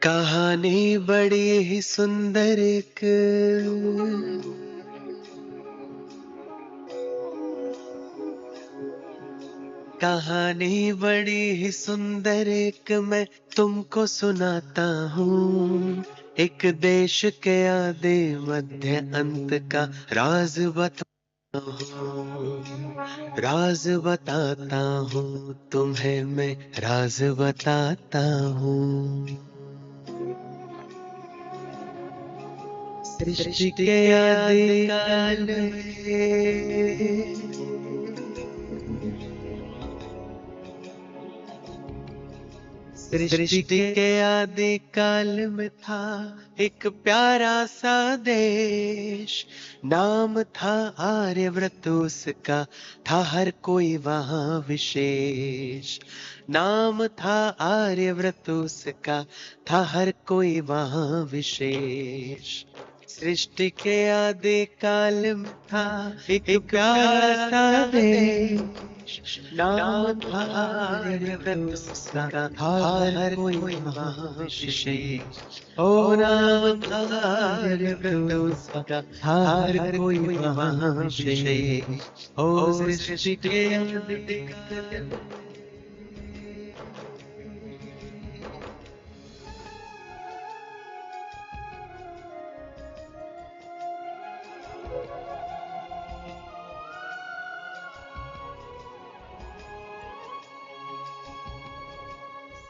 कहानी बड़ी ही सुंदर एक कहानी बड़ी ही सुंदर एक मैं तुमको सुनाता हूँ। एक देश के आदि मध्य अंत का राज बताता हूँ। राज बताता हूँ तुम्हें मैं, राज बताता हूँ। सृष्टि के आदि काल में सृष्टि के आदि काल में था एक प्यारा सा देश। नाम था आर्यव्रत उसका, था हर कोई वहाँ विशेष। नाम था आर्यव्रत उसका, था हर कोई वहाँ विशेष। सृष्टि के आदि काल में था एक प्यारा सा देश। नाम था आर्यव्रत उसका, था हर कोई वहाँ विशेष। ओ नाम था आर्यव्रत उसका, था हर कोई वहाँ विशेष। ओ सृष्टि के आदि काल में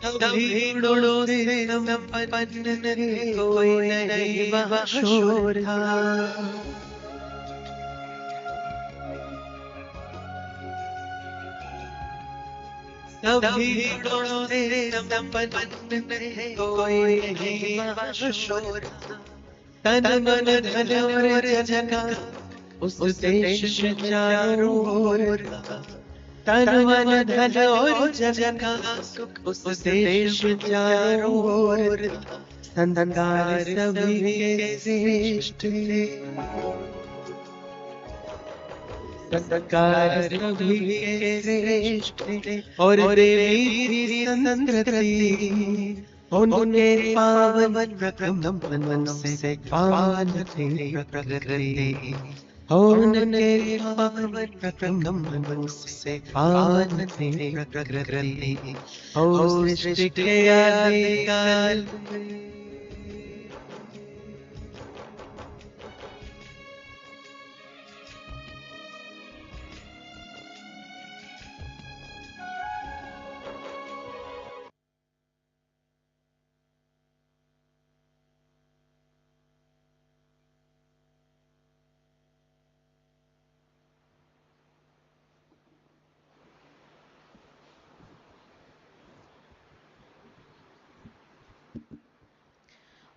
सभी गुणों से संपन्न थे, कोई नहीं वहाँ शोर था। सभी गुणों से संपन्न थे, कोई नहीं वहाँ शोर था। तन मन धन और जगह उस देश में चारों ओर था। तन मन धन और जगह सुख उस देश में चारों ओर था। संस्कार सभी के श्रेष्ठ थे, संस्कार सभी के श्रेष्ठ थे। और देवी थी संस्कृति, उनके पावन प्रथम मन से पावन थी प्रकृति। उनके पावन प्रथम मन से पावन थी प्रकृति। ओ सृष्टि के आदि काल में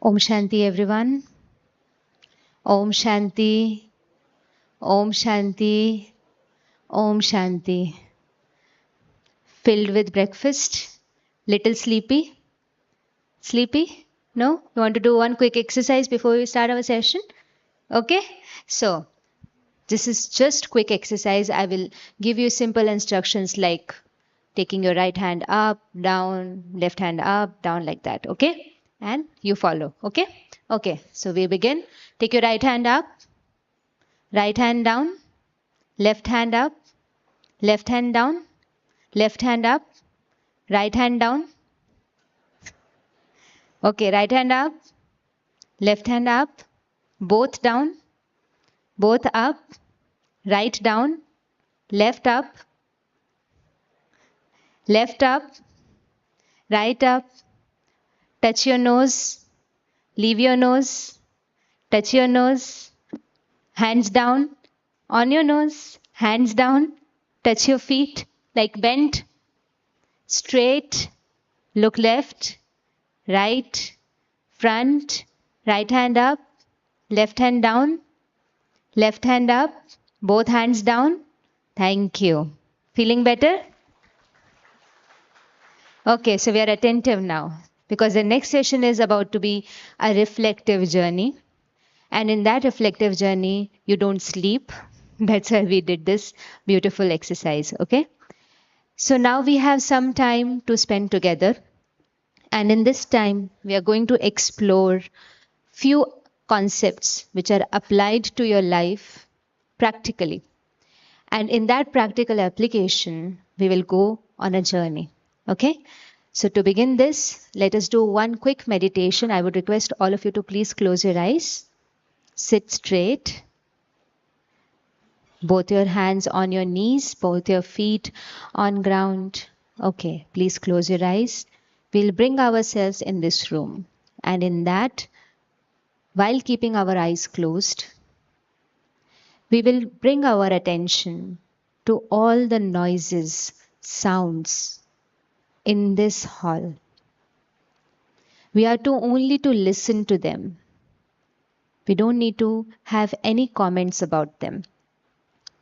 Om Shanti, everyone. Om Shanti. Om Shanti. Om Shanti. Filled with breakfast? Little sleepy? Sleepy? No? You want to do one quick exercise before we start our session? Okay? So, this is just quick exercise. I will give you simple instructions like taking your right hand up, down, left hand up, down like that. Okay? And you follow. Okay? Okay. So we begin. Take your right hand up, right hand down, left hand up, left hand down, left hand up, right hand down. Okay, right hand up, left hand up, both down, both up, right down, left up, left up, right up. Touch your nose, leave your nose, touch your nose, hands down, on your nose, hands down, touch your feet like bent, straight, look left, right, front, right hand up, left hand down, left hand up, both hands down. Thank you. Feeling better? Okay, so we are attentive now because the next session is about to be a reflective journey. And in that reflective journey, you don't sleep, That's why we did this beautiful exercise. Okay. So now we have some time to spend together. And in this time, we are going to explore few concepts which are applied to your life practically. And in that practical application, we will go on a journey. Okay? So to begin this, let us do one quick meditation. I would request all of you to please close your eyes, sit straight, both your hands on your knees, both your feet on ground. Okay, please close your eyes. We'll bring ourselves in this room. And in that, while keeping our eyes closed, we will bring our attention to all the noises, sounds in this hall. We are to only to listen to them. We don't need to have any comments about them.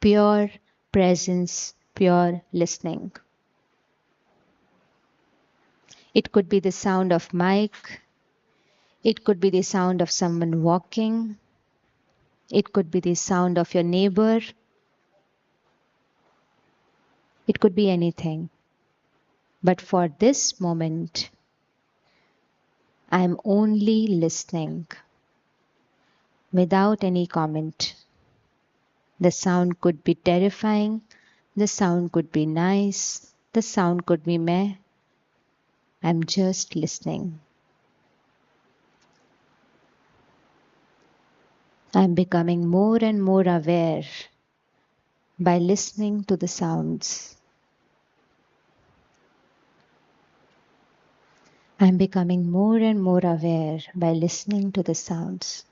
Pure presence, pure listening. It could be the sound of mic. It could be the sound of someone walking. It could be the sound of your neighbor. It could be anything. But for this moment, I am only listening without any comment. The sound could be terrifying. The sound could be nice. The sound could be meh. I'm just listening. I'm becoming more and more aware by listening to the sounds. I'm becoming more and more aware by listening to the sounds.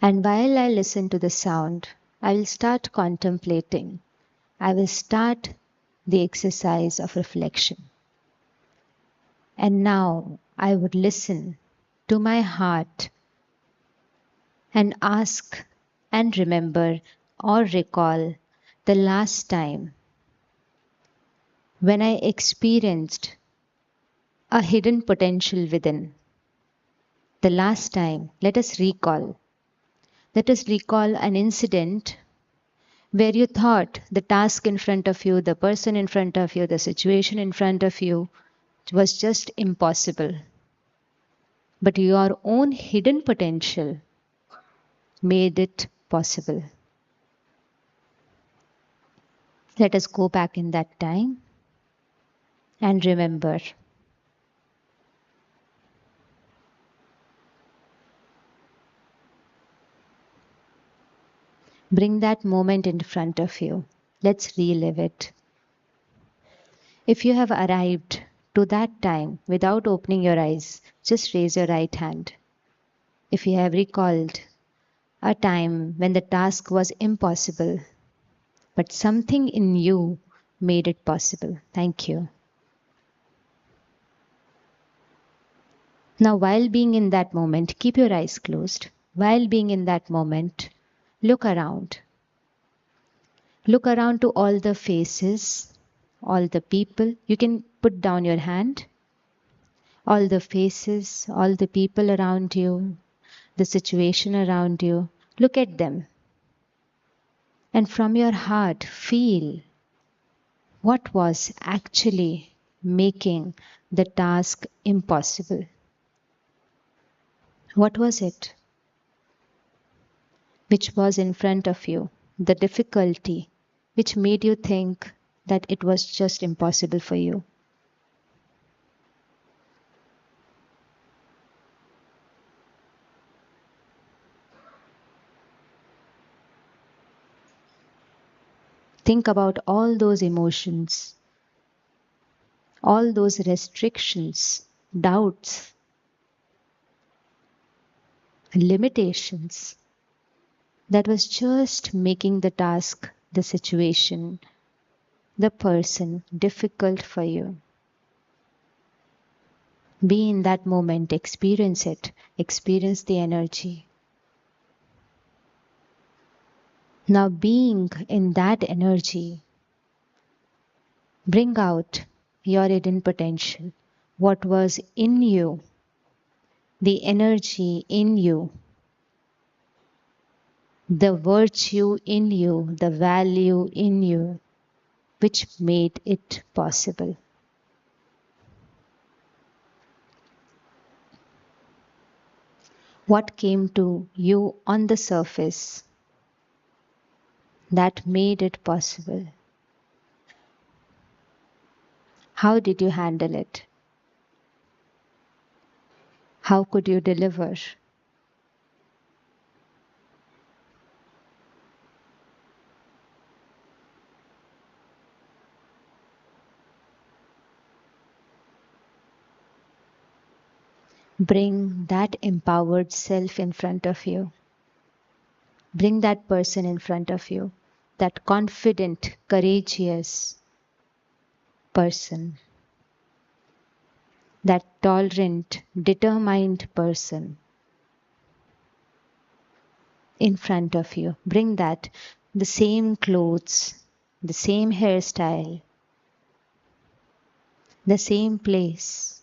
And while I listen to the sound, I will start contemplating. I will start the exercise of reflection. And now I would listen to my heart and ask and remember or recall the last time when I experienced a hidden potential within. The last time, let us recall an incident where you thought the task in front of you, the person in front of you, the situation in front of you was just impossible. But your own hidden potential made it possible. Let us go back in that time and remember. Bring that moment in front of you. Let's relive it. If you have arrived to that time without opening your eyes, just raise your right hand. If you have recalled a time when the task was impossible, but something in you made it possible. Thank you. Now, while being in that moment, keep your eyes closed. While being in that moment, look around. Look around to all the faces, all the people. You can put down your hand. All the faces, all the people around you, the situation around you. Look at them. And from your heart, feel what was actually making the task impossible. What was it? Which was in front of you? The difficulty which made you think that it was just impossible for you. Think about all those emotions, all those restrictions, doubts, limitations that was just making the task, the situation, the person difficult for you. Be in that moment, experience it, experience the energy. Now, being in that energy, bring out your hidden potential, what was in you, the energy in you. the virtue in you, the value in you, which made it possible. What came to you on the surface that made it possible? How did you handle it? How could you deliver? Bring that empowered self in front of you. Bring that person in front of you, that confident, courageous person, that tolerant, determined person in front of you. Bring that, the same clothes, the same hairstyle, the same place.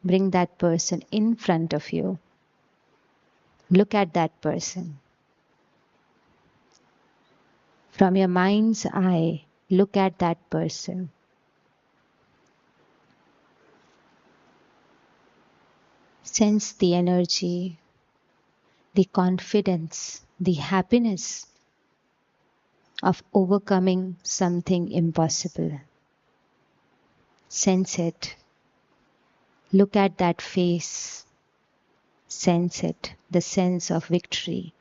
Bring that person in front of you. Look at that person. From your mind's eye, look at that person. Sense the energy, the confidence, the happiness of overcoming something impossible. Sense it. Look at that face. Sense it, the sense of victory,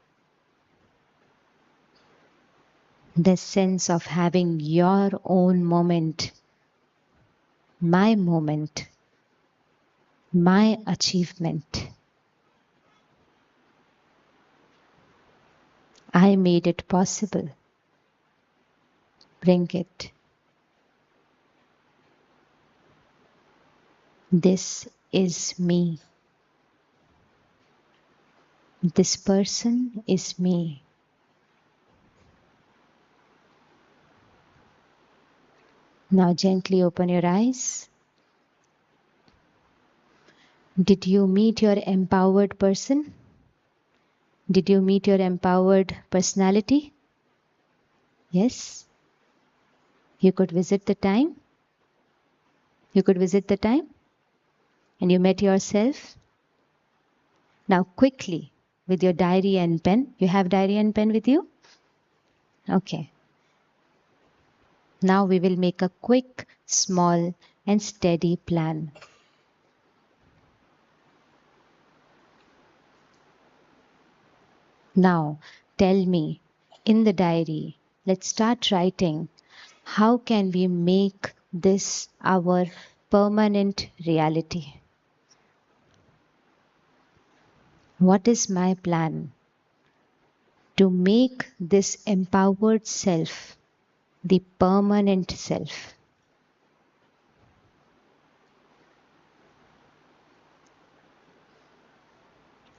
the sense of having your own moment, my moment, my achievement. I made it possible. Bring it. This is me. This person is me. Now gently open your eyes. Did you meet your empowered person? Did you meet your empowered personality? Yes. You could visit the time. You could visit the time. And you met yourself. Now quickly, with your diary and pen. You have diary and pen with you? Okay. Now we will make a quick, small and steady plan. Now tell me, in the diary, let's start writing. How can we make this our permanent reality? What is my plan to make this empowered self the permanent self?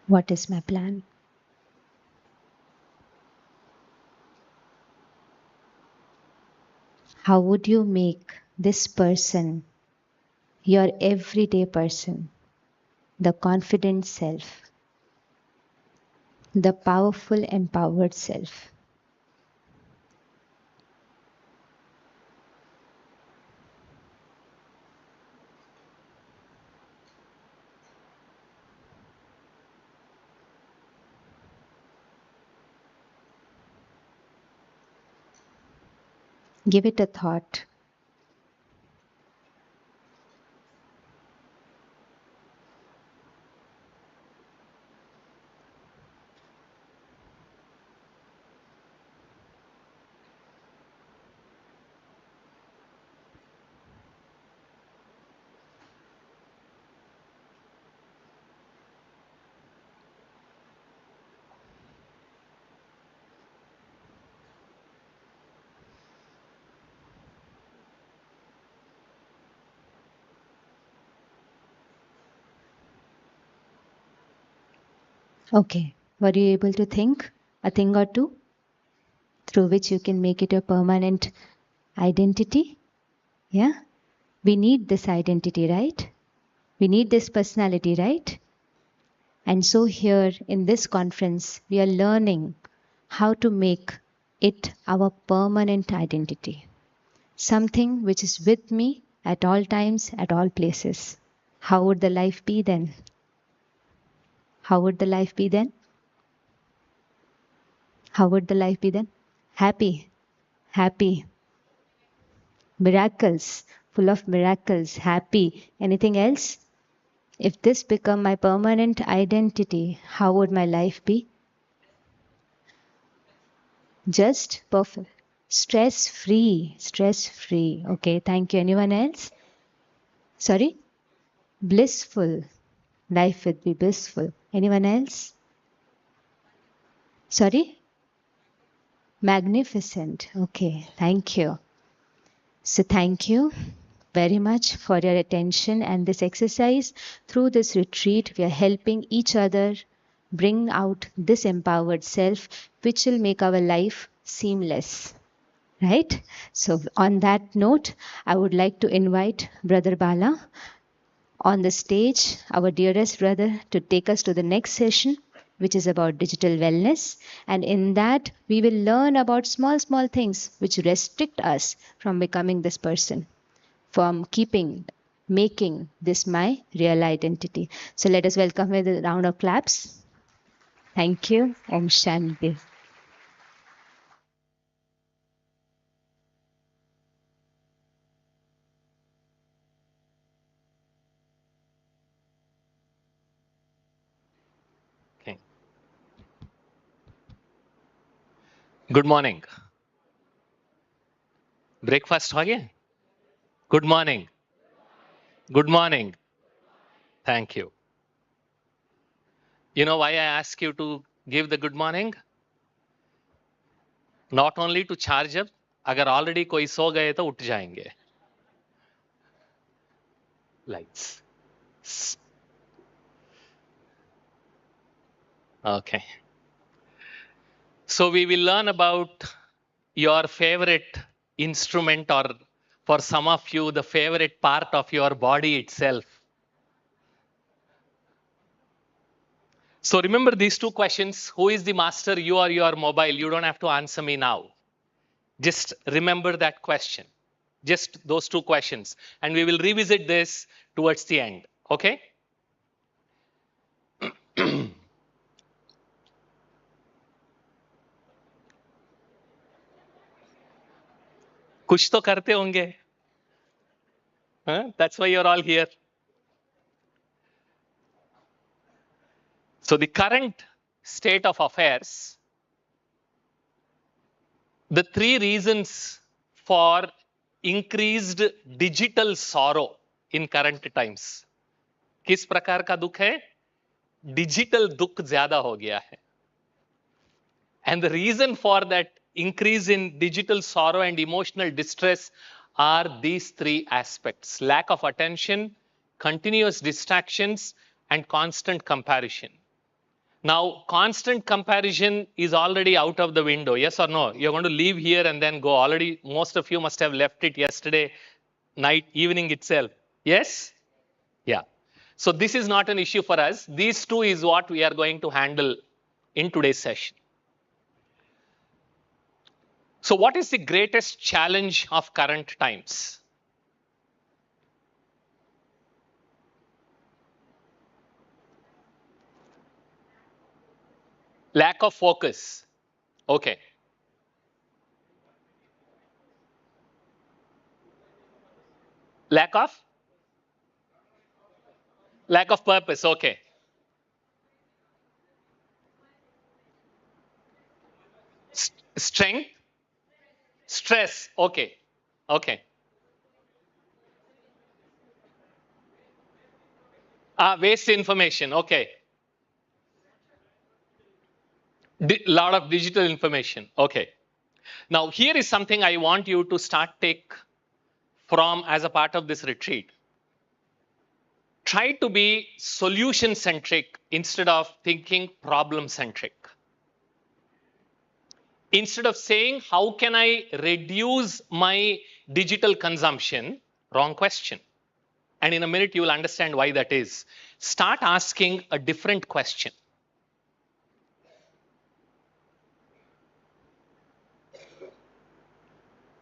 What is my plan? How would you make this person your everyday person, the confident self, the powerful, empowered self? Give it a thought. Okay, were you able to think a thing or two through which you can make it a permanent identity? Yeah? We need this identity, right? We need this personality, right? And so here in this conference, we are learning how to make it our permanent identity. Something which is with me at all times, at all places. How would the life be then? How would the life be then? How would the life be then? Happy, happy, miracles, full of miracles, happy. Anything else? If this become my permanent identity, how would my life be? Just perfect. Stress free, stress free. Okay, thank you. Anyone else? Sorry? Blissful. Life would be blissful. Anyone else? Sorry? Magnificent. Okay, thank you. So, thank you very much for your attention and this exercise. Through this retreat, we are helping each other bring out this empowered self, which will make our life seamless. Right? So, on that note, I would like to invite Brother Bala on the stage, our dearest brother, to take us to the next session, which is about digital wellness. And in that, we will learn about small, small things which restrict us from becoming this person, from making this my real identity. So let us welcome with a round of claps. Thank you. Om Shanti. Okay. Good morning. Breakfast हो गया? Good morning. Good morning. Thank you. You know why I ask you to give the good morning? Not only to charge up, अगर already कोई सो गए तो उठ जाएंगे. Lights. Okay. So we will learn about your favorite instrument, or for some of you, the favorite part of your body itself. So remember these two questions. Who is the master, you or your mobile? You don't have to answer me now. Just remember that question. Just those two questions. And we will revisit this towards the end. Okay? कुछ तो करते होंगे. That's why you're all here. So the current state of affairs, the three reasons for increased digital sorrow in current times. किस प्रकार का दुख है? Digital दुख ज्यादा हो गया है. And the reason for that increase in digital sorrow and emotional distress are these three aspects: lack of attention, continuous distractions, and constant comparison. Now, constant comparison is already out of the window. Yes or no? You're going to leave here and then go. Already, most of you must have left it yesterday night, evening itself. Yes? Yeah. So this is not an issue for us. These two is what we are going to handle in today's session. So what is the greatest challenge of current times? Lack of focus. Okay. Lack of purpose. Okay. Strength. Stress. Okay. Okay. Waste information. Okay. Lot of digital information. Okay. Now here is something I want you to start take from as a part of this retreat. Try to be solution centric instead of thinking problem centric. Instead of saying, how can I reduce my digital consumption? Wrong question. And in a minute, you will understand why that is. Start asking a different question.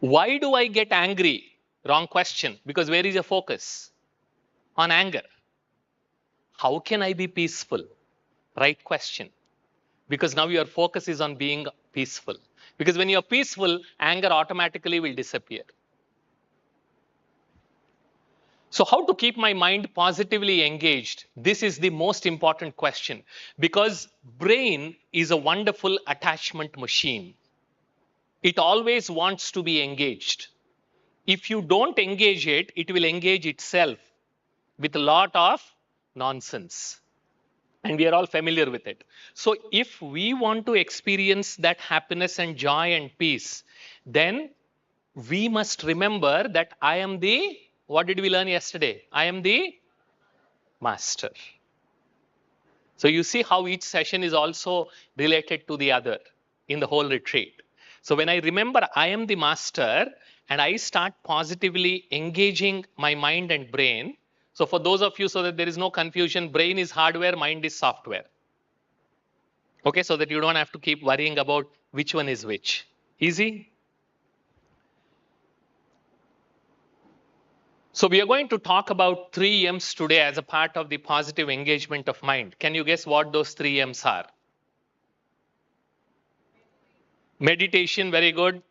Why do I get angry? Wrong question. Because where is your focus? On anger. How can I be peaceful? Right question. Because now your focus is on being peaceful. Because when you're peaceful, anger automatically will disappear. So how to keep my mind positively engaged? This is the most important question, because brain is a wonderful attachment machine. It always wants to be engaged. If you don't engage it, it will engage itself with a lot of nonsense. And we are all familiar with it. So if we want to experience that happiness and joy and peace, then we must remember that I am the, what did we learn yesterday? I am the master. So you see how each session is also related to the other in the whole retreat. So when I remember I am the master and I start positively engaging my mind and brain. So for those of you, so that there is no confusion, brain is hardware, mind is software. Okay, so that you don't have to keep worrying about which one is which. Easy? So we are going to talk about 3 M's today as a part of the positive engagement of mind. Can you guess what those 3 M's are? Meditation, very good.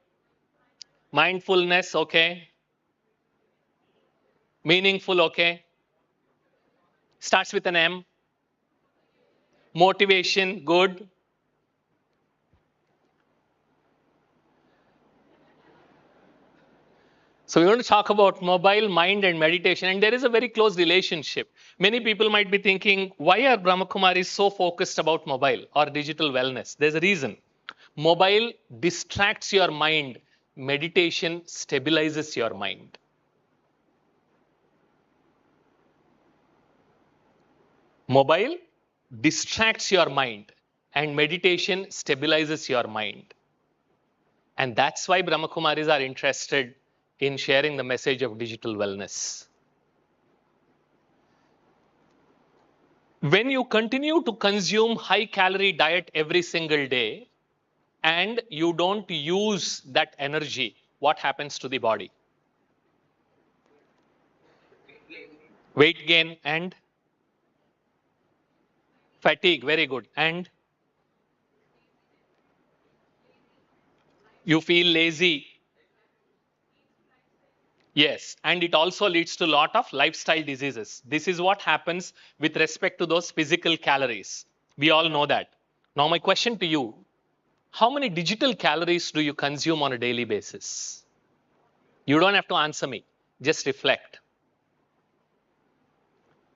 Mindfulness, okay. Meaningful, okay. Starts with an M. Motivation, good. So we're going to talk about mobile, mind, and meditation. And there is a very close relationship. Many people might be thinking, why are Brahma Kumaris so focused about mobile or digital wellness? There's a reason. Mobile distracts your mind. Meditation stabilizes your mind. Mobile distracts your mind and meditation stabilizes your mind. And that's why Brahma Kumaris are interested in sharing the message of digital wellness. When you continue to consume high calorie diet every single day and you don't use that energy, what happens to the body? Weight gain and fatigue, very good. And you feel lazy. Yes, and it also leads to a lot of lifestyle diseases. This is what happens with respect to those physical calories. We all know that. Now my question to you, how many digital calories do you consume on a daily basis? You don't have to answer me, just reflect.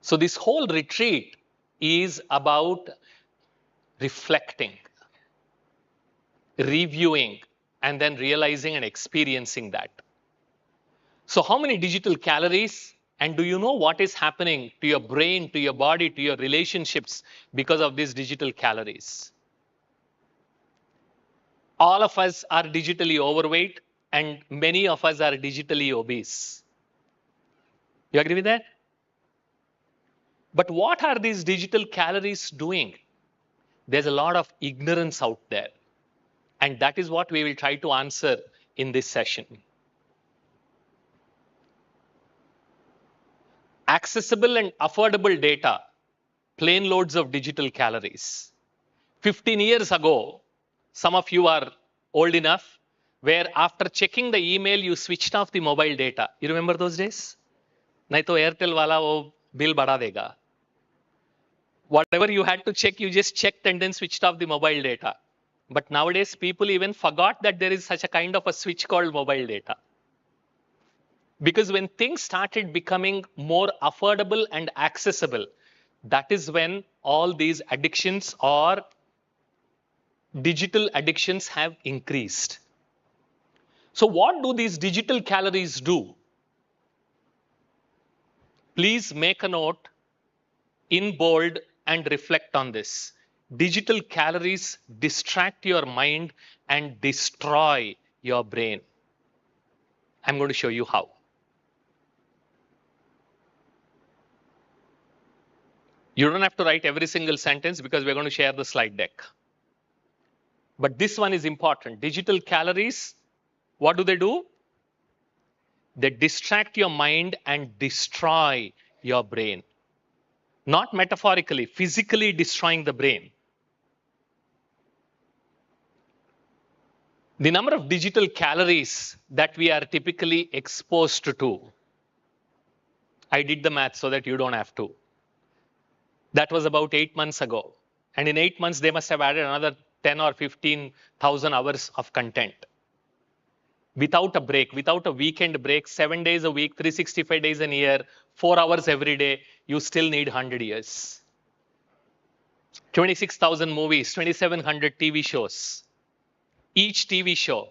So this whole retreat is about reflecting, reviewing, and then realizing and experiencing that. So how many digital calories? And do you know what is happening to your brain, to your body, to your relationships because of these digital calories? All of us are digitally overweight and many of us are digitally obese. You agree with that? But what are these digital calories doing? There's a lot of ignorance out there. And that is what we will try to answer in this session. Accessible and affordable data, plane loads of digital calories. 15 years ago, some of you are old enough, where after checking the email, you switched off the mobile data. You remember those days? नहीं तो Airtel वाला वो bill बढ़ा देगा. Whatever you had to check, you just checked and then switched off the mobile data. But nowadays, people even forgot that there is such a kind of a switch called mobile data. Because when things started becoming more affordable and accessible, that is when all these addictions or digital addictions have increased. So what do these digital calories do? Please make a note in bold and reflect on this. Digital calories distract your mind and destroy your brain. I'm going to show you how. You don't have to write every single sentence because we're going to share the slide deck. But this one is important. Digital calories, what do? They distract your mind and destroy your brain. Not metaphorically, physically destroying the brain. The number of digital calories that we are typically exposed to, I did the math so that you don't have to. That was about 8 months ago. And in 8 months, they must have added another 10 or 15,000 hours of content. Without a break, without a weekend break, 7 days a week, 365 days a year, 4 hours every day, you still need 100 years. 26,000 movies, 2,700 TV shows. Each TV show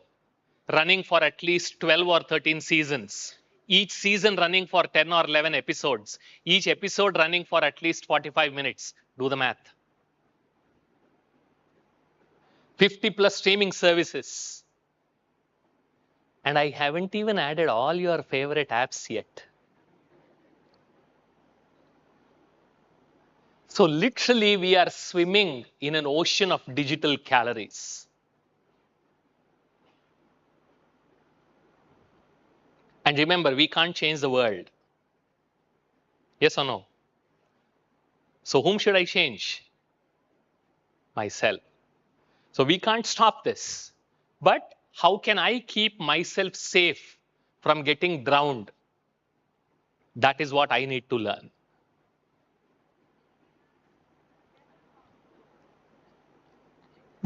running for at least 12 or 13 seasons. Each season running for 10 or 11 episodes. Each episode running for at least 45 minutes. Do the math. 50 plus streaming services. And I haven't even added all your favorite apps yet. So literally we are swimming in an ocean of digital calories. And remember, we can't change the world. Yes or no? So whom should I change? Myself. So we can't stop this. But how can I keep myself safe from getting drowned? That is what I need to learn.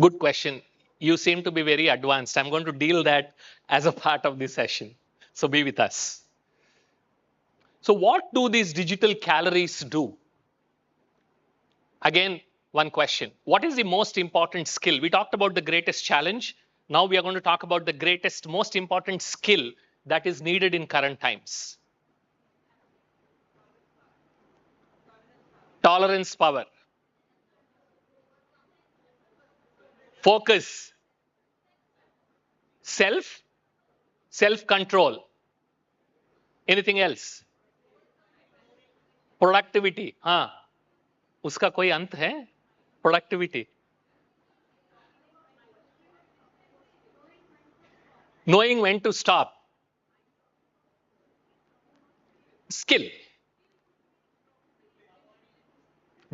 Good question. You seem to be very advanced. I'm going to deal that as a part of this session. So be with us. So what do these digital calories do? Again, one question. What is the most important skill? We talked about the greatest challenge. Now we are going to talk about the greatest, most important skill that is needed in current times. Tolerance power. Focus. Self-control. Anything else? Productivity. हाँ, उसका कोई अंत है? Productivity. Knowing when to stop. Skill.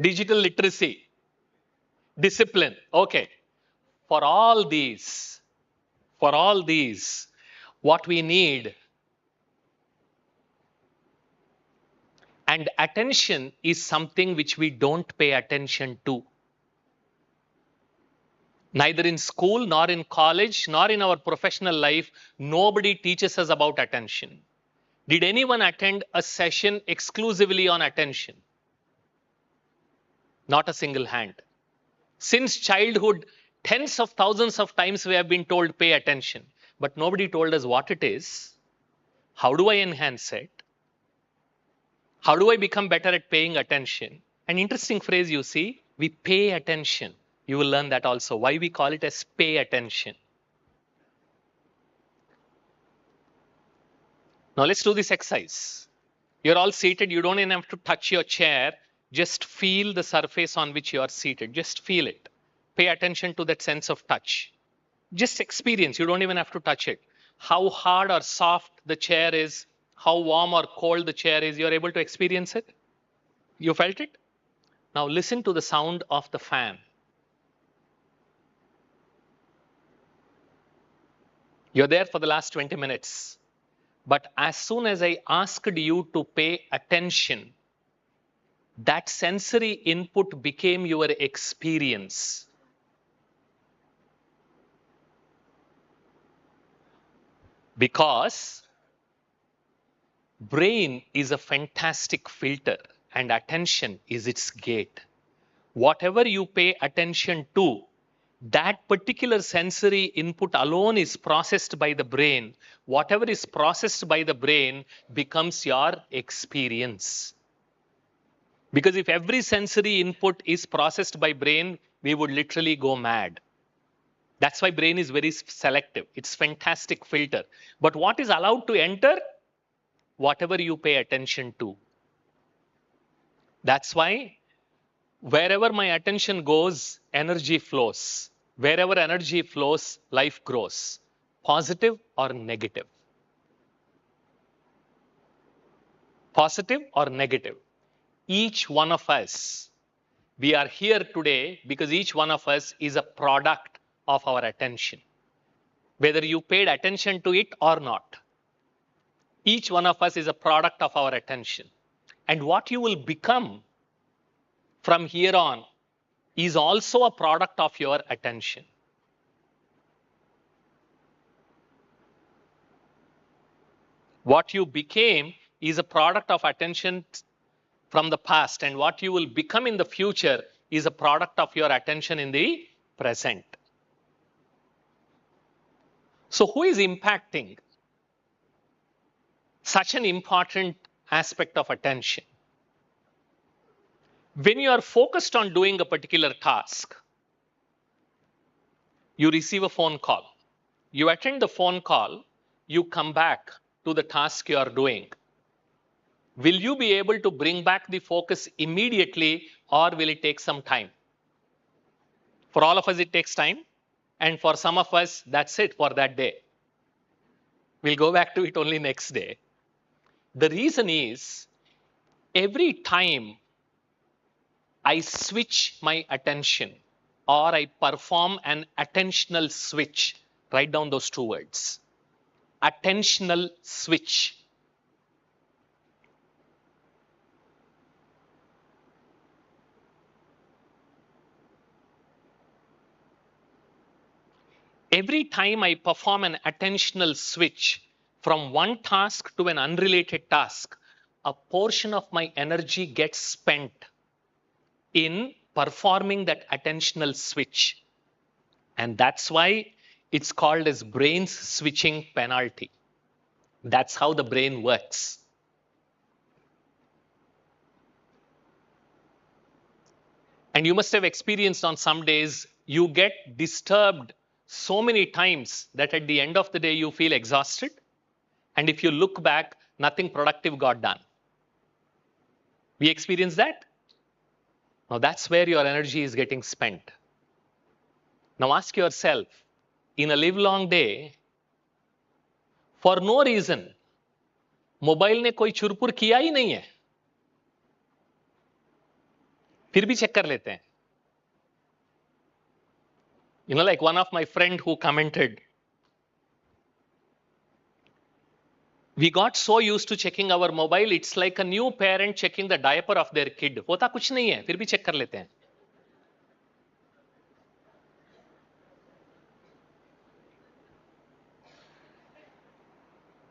Digital literacy. Discipline. Okay. For all these, what we need, and attention is something which we don't pay attention to. Neither in school, nor in college, nor in our professional life, nobody teaches us about attention. Did anyone attend a session exclusively on attention? Not a single hand. Since childhood, tens of thousands of times we have been told pay attention, but nobody told us what it is. How do I enhance it? How do I become better at paying attention? An interesting phrase you see, we pay attention. You will learn that also. Why we call it as pay attention. Now let's do this exercise. You're all seated. You don't even have to touch your chair. Just feel the surface on which you are seated. Just feel it. Pay attention to that sense of touch. Just experience. You don't even have to touch it. How hard or soft the chair is, how warm or cold the chair is, you're able to experience it? You felt it? Now listen to the sound of the fan. You're there for the last 20 minutes. But as soon as I asked you to pay attention, that sensory input became your experience. Because brain is a fantastic filter and attention is its gate. Whatever you pay attention to, that particular sensory input alone is processed by the brain. Whatever is processed by the brain becomes your experience. Because if every sensory input is processed by brain, we would literally go mad. That's why brain is very selective. It's fantastic filter. But what is allowed to enter? Whatever you pay attention to. That's why wherever my attention goes, energy flows. Wherever energy flows, life grows. Positive or negative. positive or negative. Each one of us, we are here today because each one of us is a product of our attention. Whether you paid attention to it or not, each one of us is a product of our attention. And what you will become from here on is also a product of your attention. What you became is a product of attention from the past, and what you will become in the future is a product of your attention in the present. So, who is impacting such an important aspect of attention? When you are focused on doing a particular task, you receive a phone call. You attend the phone call, you come back to the task you are doing. Will you be able to bring back the focus immediately, or will it take some time? For all of us, it takes time. And for some of us, that's it for that day. We'll go back to it only next day. The reason is, every time I switch my attention or I perform an attentional switch, write down those two words. Attentional switch. Every time I perform an attentional switch from one task to an unrelated task, a portion of my energy gets spent in performing that attentional switch. And that's why it's called as brain's switching penalty. That's how the brain works. And you must have experienced on some days, you get disturbed so many times that at the end of the day, you feel exhausted. And if you look back, nothing productive got done. We experience that? Now that's where your energy is getting spent. Now ask yourself, in a livelong day, for no reason, mobile ने कोई चुरपुर किया ही नहीं है, फिर भी check कर लेते हैं. You know, like one of my friend who commented, we got so used to checking our mobile, it's like a new parent checking the diaper of their kid. होता कुछ नहीं है, फिर भी चेक कर लेते हैं.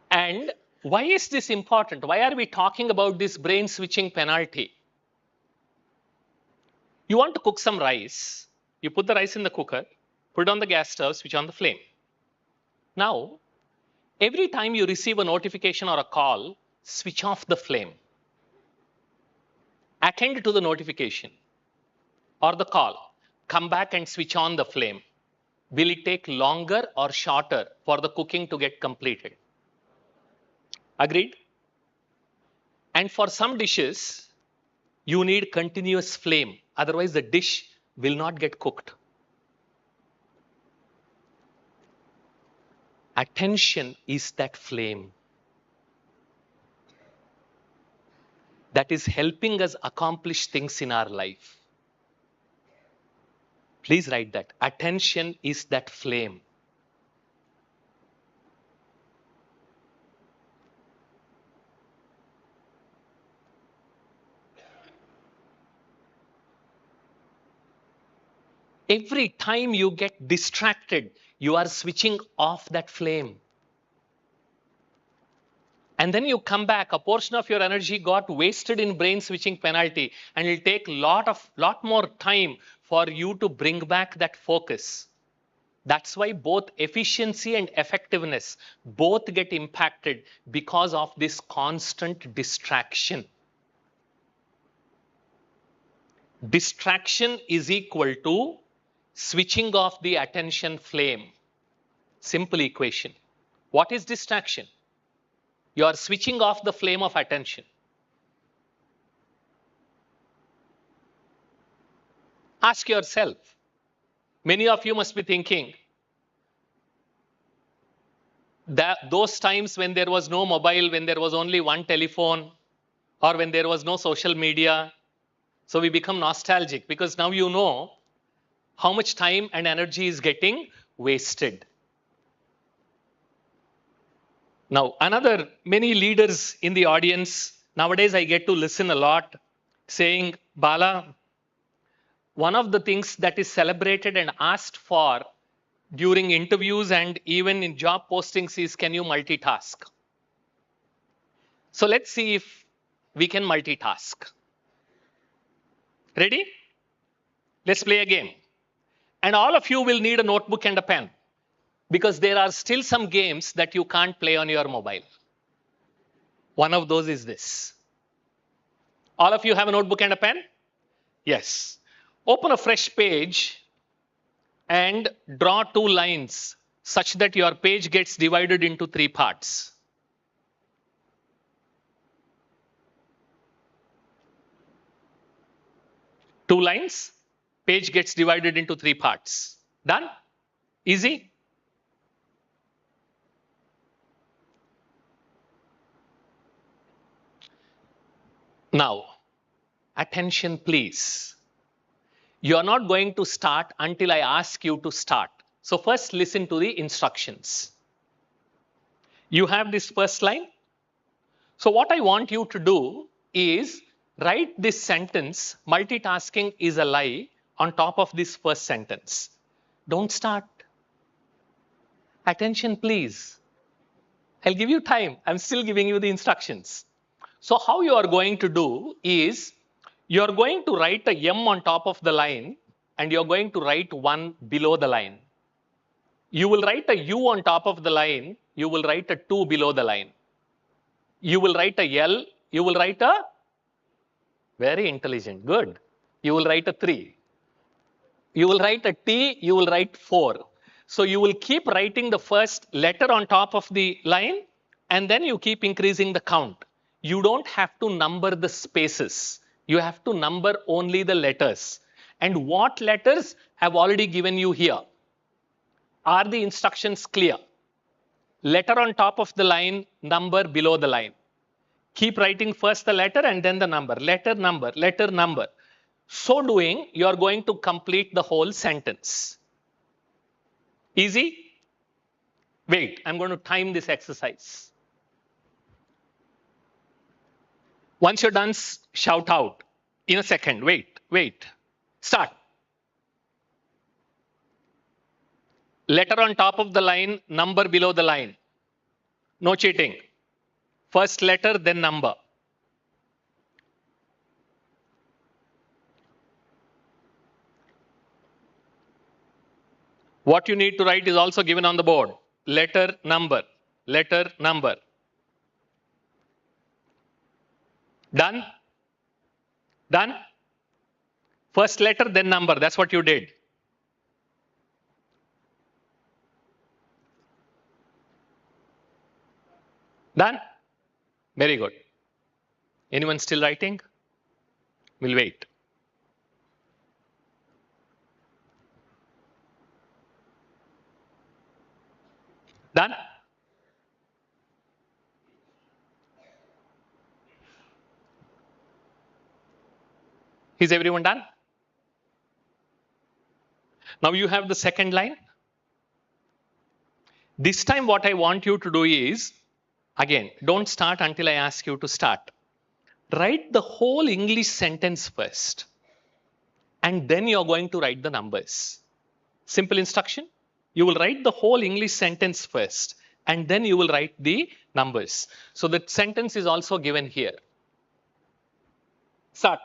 And why is this important? Why are we talking about this brain switching penalty? You want to cook some rice. You put the rice in the cooker, put it on the gas stove, switch on the flame. Now, every time you receive a notification or a call, switch off the flame. Attend to the notification or the call. Come back and switch on the flame. Will it take longer or shorter for the cooking to get completed? Agreed? And for some dishes, you need continuous flame. Otherwise, the dish will not get cooked. Attention is that flame that is helping us accomplish things in our life. Please write that. Attention is that flame. Every time you get distracted, you are switching off that flame. And then you come back, a portion of your energy got wasted in brain switching penalty, and it'll take lot more time for you to bring back that focus. That's why both efficiency and effectiveness both get impacted because of this constant distraction. Distraction is equal to switching off the attention flame. Simple equation. What is distraction? You are switching off the flame of attention. Ask yourself. Many of you must be thinking that those times when there was no mobile, when there was only one telephone, or when there was no social media. So we become nostalgic because now you know how much time and energy is getting wasted. Now, many leaders in the audience, nowadays I get to listen a lot saying, Bala, one of the things that is celebrated and asked for during interviews and even in job postings is, can you multitask? So let's see if we can multitask. Ready? Let's play a game. And all of you will need a notebook and a pen because there are still some games that you can't play on your mobile. One of those is this. All of you have a notebook and a pen? Yes. Open a fresh page and draw 2 lines such that your page gets divided into 3 parts. Two lines, page gets divided into 3 parts. Done? Easy? Now, attention please. You are not going to start until I ask you to start. So first listen to the instructions. You have this first line. So what I want you to do is write this sentence, multitasking is a lie, on top of this first sentence. Don't start. Attention please. I'll give you time. I'm still giving you the instructions. So how you are going to do is, you are going to write a M on top of the line and you're going to write 1 below the line. You will write a U on top of the line. You will write a 2 below the line. You will write a L. You will write a, very intelligent, good. You will write a 3. You will write a T. You will write 4. So you will keep writing the first letter on top of the line and then you keep increasing the count. You don't have to number the spaces. You have to number only the letters. And what letters I've already given you here. Are the instructions clear? Letter on top of the line, number below the line. Keep writing first the letter and then the number. Letter, number, letter, number. So doing, you are going to complete the whole sentence. Easy? Wait, I'm going to time this exercise. Once you're done, shout out. In a second, wait. Start. Letter on top of the line, number below the line. No cheating. First letter, then number. What you need to write is also given on the board. Letter, number. Letter, number. Done? Done? First letter, then number. That's what you did. Done? Very good. Anyone still writing? We'll wait. Done? Is everyone done? Now you have the second line. This time what I want you to do is, again, don't start until I ask you to start. Write the whole English sentence first. And then you're going to write the numbers. Simple instruction. You will write the whole English sentence first. And then you will write the numbers. So the sentence is also given here. Start.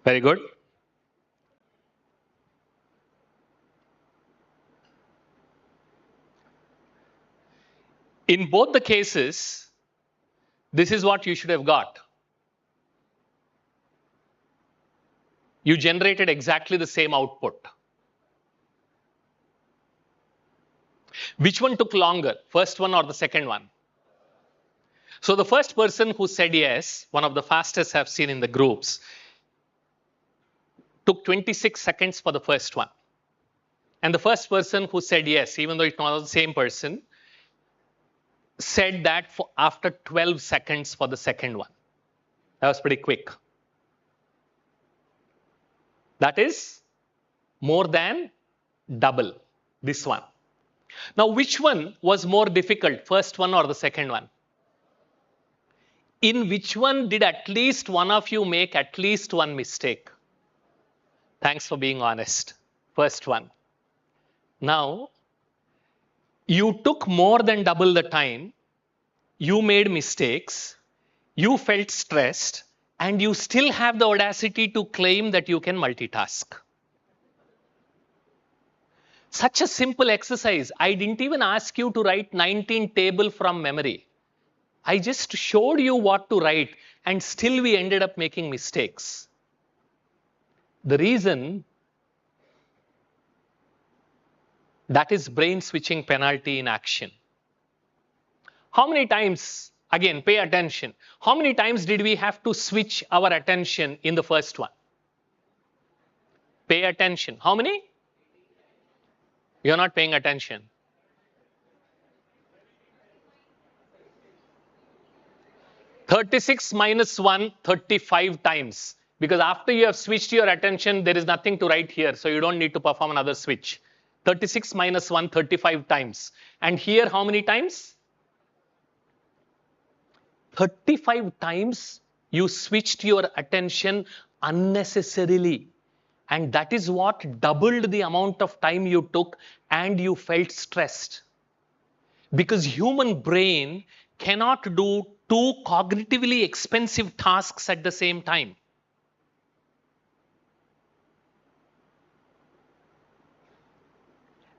Very good. In both the cases, this is what you should have got. You generated exactly the same output. Which one took longer, first one or the second one? So the first person who said yes, one of the fastest I've seen in the groups, took 26 seconds for the first one. And the first person who said yes, even though it was the same person, said that for after 12 seconds for the second one. That was pretty quick. That is more than double this one. Now, which one was more difficult, first one or the second one? In which one did at least one of you make at least one mistake? Thanks for being honest. First one. Now, you took more than double the time, you made mistakes, you felt stressed, and you still have the audacity to claim that you can multitask. Such a simple exercise. I didn't even ask you to write 19 table from memory. I just showed you what to write, and still we ended up making mistakes. The reason, that is brain switching penalty in action. How many times, again, pay attention. How many times did we have to switch our attention in the first one? Pay attention. How many? You're not paying attention. 36 minus 1, 35 times. Because after you have switched your attention, there is nothing to write here. So you don't need to perform another switch. 36 minus 1, 35 times. And here, how many times? 35 times you switched your attention unnecessarily. And that is what doubled the amount of time you took, and you felt stressed. Because human brain cannot do two cognitively expensive tasks at the same time.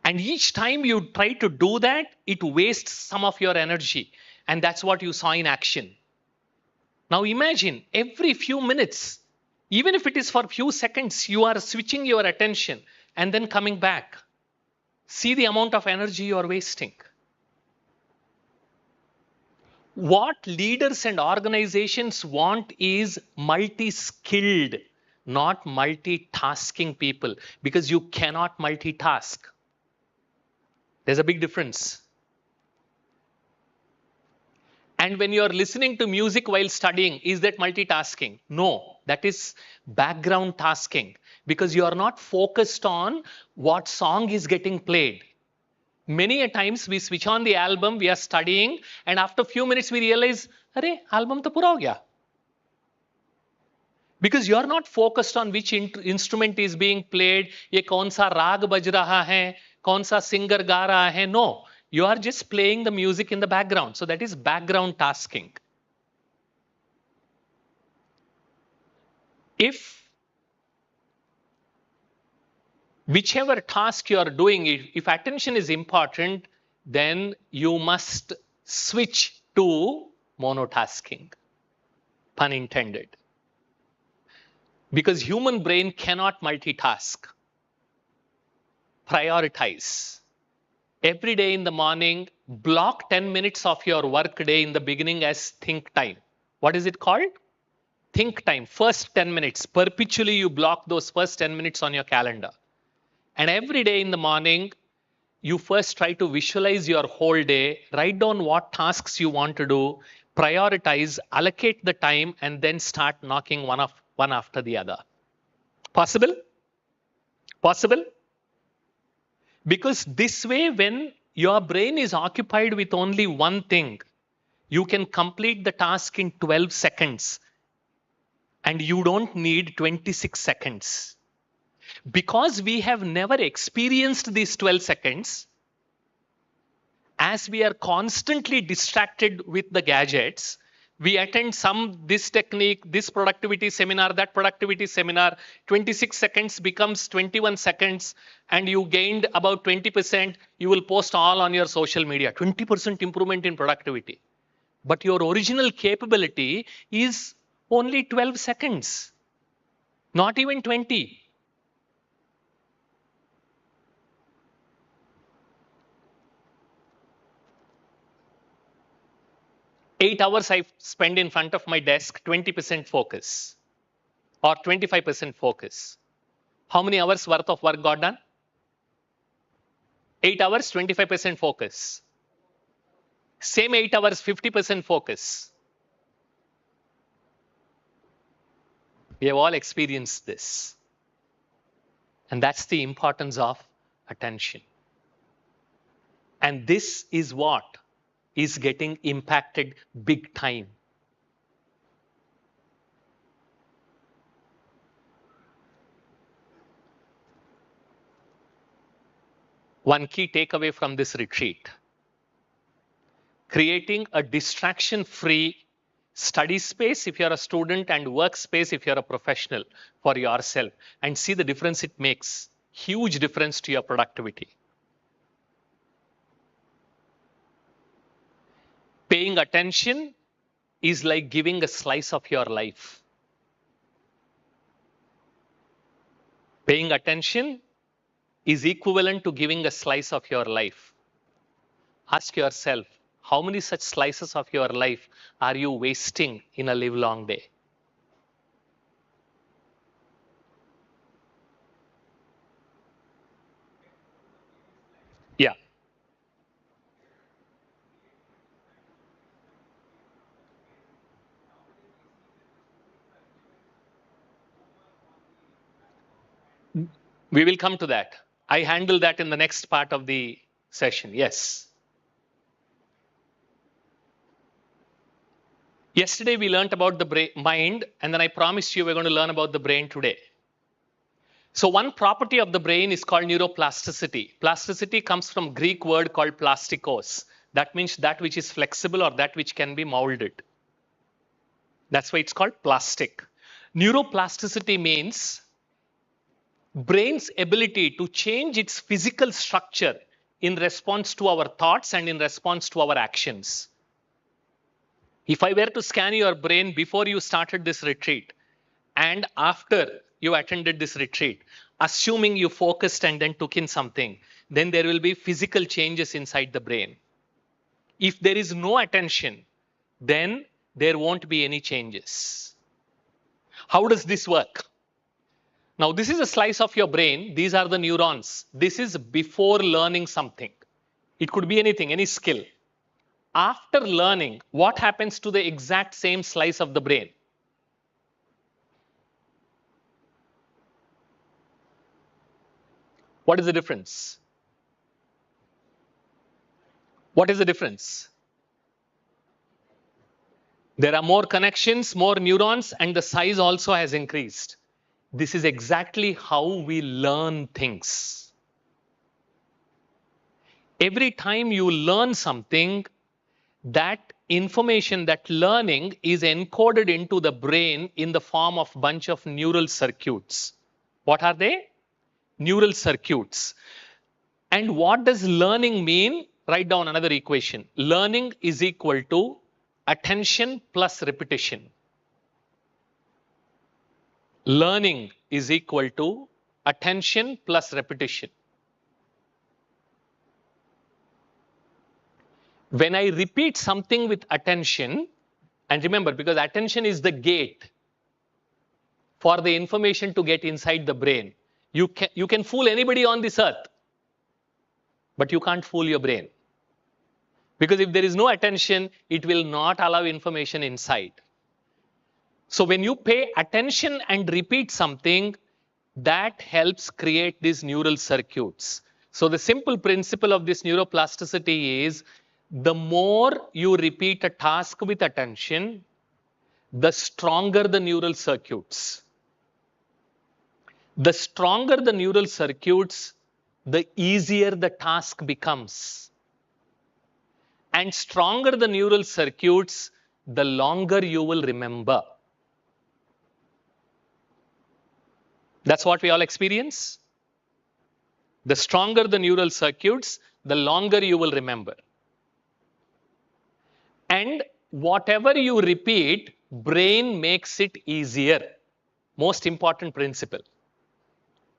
And each time you try to do that, it wastes some of your energy. And that's what you saw in action. Now imagine every few minutes, even if it is for few seconds, you are switching your attention and then coming back. See the amount of energy you are wasting. What leaders and organizations want is multi-skilled, not multitasking people, because you cannot multitask. There's a big difference. And when you're listening to music while studying, is that multitasking? No, that is background tasking, because you are not focused on what song is getting played. Many a times we switch on the album, we are studying, and after a few minutes we realize, "Arey, album to pura ho gaya." Because you are not focused on which instrument is being played, ye kaun sa raag baj raha hai, kaun sa singer ga raha hai. No, you are just playing the music in the background. So that is background tasking. If whichever task you are doing, if attention is important, then you must switch to monotasking. Pun intended. Because human brain cannot multitask. Prioritize. Every day in the morning, block 10 minutes of your work day in the beginning as think time. What is it called? Think time. First 10 minutes. Perpetually you block those first 10 minutes on your calendar. And every day in the morning, you first try to visualize your whole day, write down what tasks you want to do, prioritize, allocate the time, and then start knocking one after the other. Possible? Possible? Because this way, when your brain is occupied with only one thing, you can complete the task in 12 seconds and you don't need 26 seconds. Because we have never experienced these 12 seconds, as we are constantly distracted with the gadgets, we attend this technique, this productivity seminar, that productivity seminar, 26 seconds becomes 21 seconds, and you gained about 20%, you will post all on your social media, 20% improvement in productivity. But your original capability is only 12 seconds, not even 20. 8 hours I spend in front of my desk, 20% focus or 25% focus. How many hours worth of work got done? 8 hours, 25% focus. Same 8 hours, 50% focus. We have all experienced this. And that's the importance of attention. And this is what is getting impacted big time. One key takeaway from this retreat: creating a distraction-free study space if you're a student and workspace if you're a professional for yourself, and see the difference it makes. Huge difference to your productivity. Paying attention is like giving a slice of your life. Paying attention is equivalent to giving a slice of your life. Ask yourself, how many such slices of your life are you wasting in a livelong day? Yeah. We will come to that. I handle that in the next part of the session. Yes. Yesterday we learned about the mind, and then I promised you we're going to learn about the brain today. So one property of the brain is called neuroplasticity. Plasticity comes from Greek word called plastikos. That means that which is flexible or that which can be molded. That's why it's called plastic. Neuroplasticity means brain's ability to change its physical structure in response to our thoughts and in response to our actions. If I were to scan your brain before you started this retreat and after you attended this retreat, assuming you focused and then took in something, then there will be physical changes inside the brain. If there is no attention, then there won't be any changes. How does this work? Now, this is a slice of your brain. These are the neurons. This is before learning something. It could be anything, any skill. After learning, what happens to the exact same slice of the brain? What is the difference? What is the difference? There are more connections, more neurons, and the size also has increased. This is exactly how we learn things. Every time you learn something, that information, that learning is encoded into the brain in the form of bunch of neural circuits. What are they? Neural circuits. And what does learning mean? Write down another equation. Learning is equal to attention plus repetition. Learning is equal to attention plus repetition. When I repeat something with attention, and remember, because attention is the gate for the information to get inside the brain. You can fool anybody on this earth, but you can't fool your brain. Because if there is no attention, it will not allow information inside. So when you pay attention and repeat something, that helps create these neural circuits. So the simple principle of this neuroplasticity is, the more you repeat a task with attention, the stronger the neural circuits. The stronger the neural circuits, the easier the task becomes. And stronger the neural circuits, the longer you will remember. That's what we all experience. The stronger the neural circuits, the longer you will remember. And whatever you repeat, brain makes it easier. Most important principle.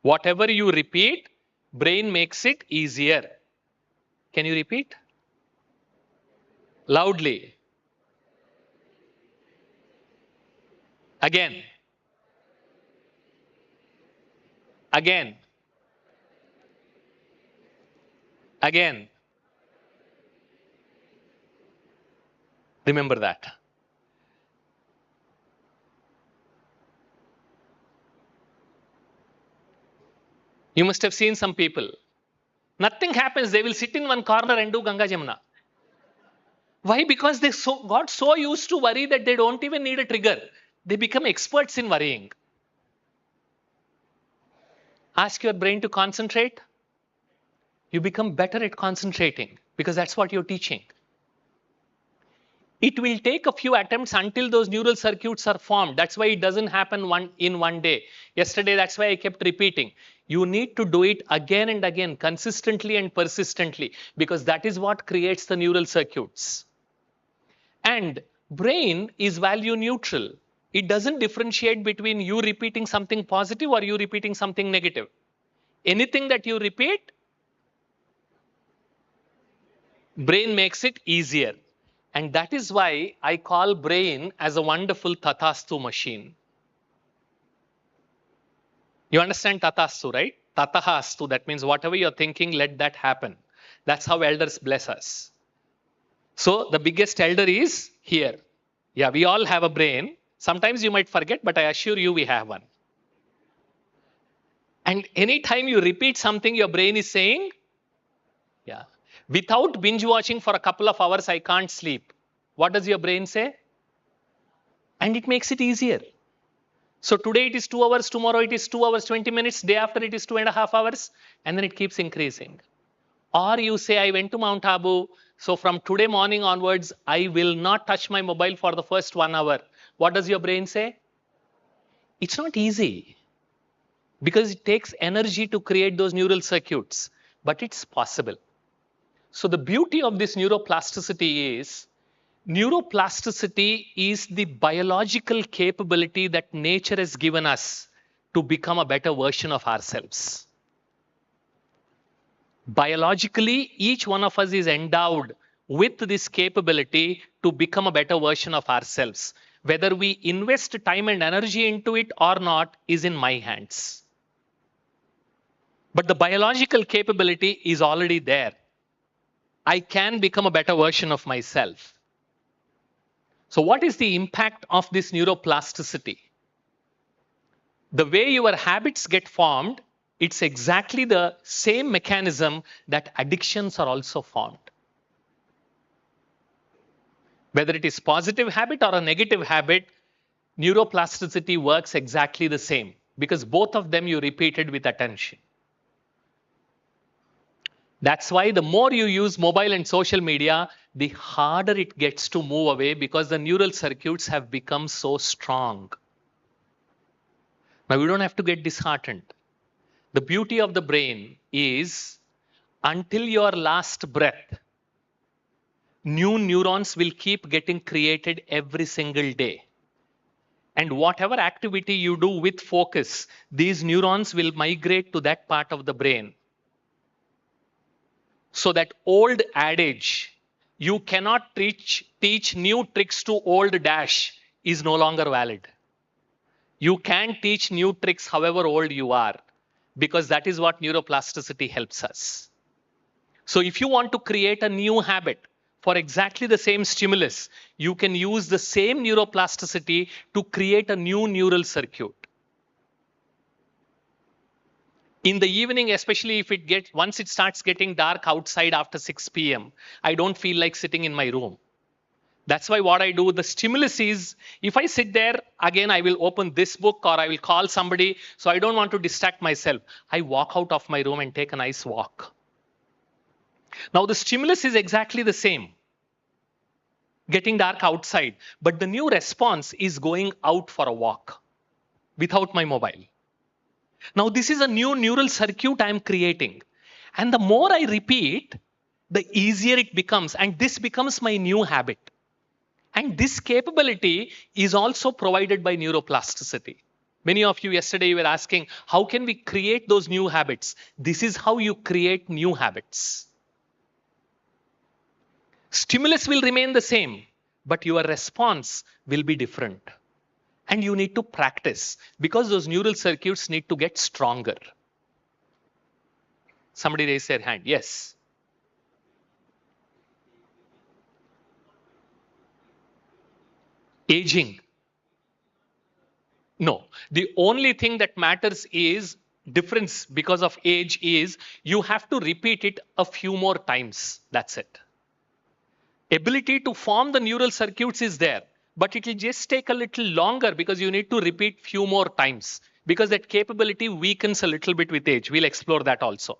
Whatever you repeat, brain makes it easier. Can you repeat? Loudly. Again. Again. Again. Remember that. You must have seen some people. Nothing happens. They will sit in one corner and do Ganga Jamuna. Why? Because they got so used to worry that they don't even need a trigger. They become experts in worrying. Ask your brain to concentrate. You become better at concentrating because that's what you're teaching. It will take a few attempts until those neural circuits are formed. That's why it doesn't happen in one day. Yesterday, that's why I kept repeating. You need to do it again and again, consistently and persistently, because that is what creates the neural circuits. And brain is value neutral. It doesn't differentiate between you repeating something positive or you repeating something negative. Anything that you repeat, brain makes it easier. And that is why I call brain as a wonderful tathastu machine. You understand tathastu, right? Tatahastu, that means whatever you're thinking, let that happen. That's how elders bless us. So the biggest elder is here. Yeah, we all have a brain. Sometimes you might forget, but I assure you we have one. And anytime you repeat something, your brain is saying, yeah. Without binge watching for a couple of hours, I can't sleep. What does your brain say? And it makes it easier. So today it is 2 hours, tomorrow it is 2 hours, 20 minutes, day after it is 2.5 hours, and then it keeps increasing. Or you say, I went to Mount Abu, so from today morning onwards, I will not touch my mobile for the first 1 hour. What does your brain say? It's not easy because it takes energy to create those neural circuits, but it's possible. So the beauty of this neuroplasticity is the biological capability that nature has given us to become a better version of ourselves. Biologically, each one of us is endowed with this capability to become a better version of ourselves. Whether we invest time and energy into it or not is in my hands. But the biological capability is already there. I can become a better version of myself. So what is the impact of this neuroplasticity? The way your habits get formed, it's exactly the same mechanism that addictions are also formed. Whether it is positive habit or a negative habit, neuroplasticity works exactly the same because both of them you repeated with attention. That's why the more you use mobile and social media, the harder it gets to move away because the neural circuits have become so strong. Now, we don't have to get disheartened. The beauty of the brain is until your last breath, new neurons will keep getting created every single day. And whatever activity you do with focus, these neurons will migrate to that part of the brain. So that old adage, you cannot teach new tricks to old dash, is no longer valid. You can teach new tricks however old you are, because that is what neuroplasticity helps us. So if you want to create a new habit for exactly the same stimulus, you can use the same neuroplasticity to create a new neural circuit. In the evening, especially if once it starts getting dark outside after 6 p.m., I don't feel like sitting in my room. That's why what I do, the stimulus is, if I sit there, again, I will open this book or I will call somebody. So I don't want to distract myself. I walk out of my room and take a nice walk. Now the stimulus is exactly the same, getting dark outside, but the new response is going out for a walk without my mobile. Now this is a new neural circuit I am creating. And the more I repeat, the easier it becomes. And this becomes my new habit. And this capability is also provided by neuroplasticity. Many of you yesterday were asking, how can we create those new habits? This is how you create new habits. Stimulus will remain the same, but your response will be different. And you need to practice because those neural circuits need to get stronger. Somebody raised their hand. Yes. Aging. No. The only thing that matters is difference because of age is you have to repeat it a few more times. That's it. Ability to form the neural circuits is there, but it will just take a little longer because you need to repeat few more times because that capability weakens a little bit with age. We'll explore that also.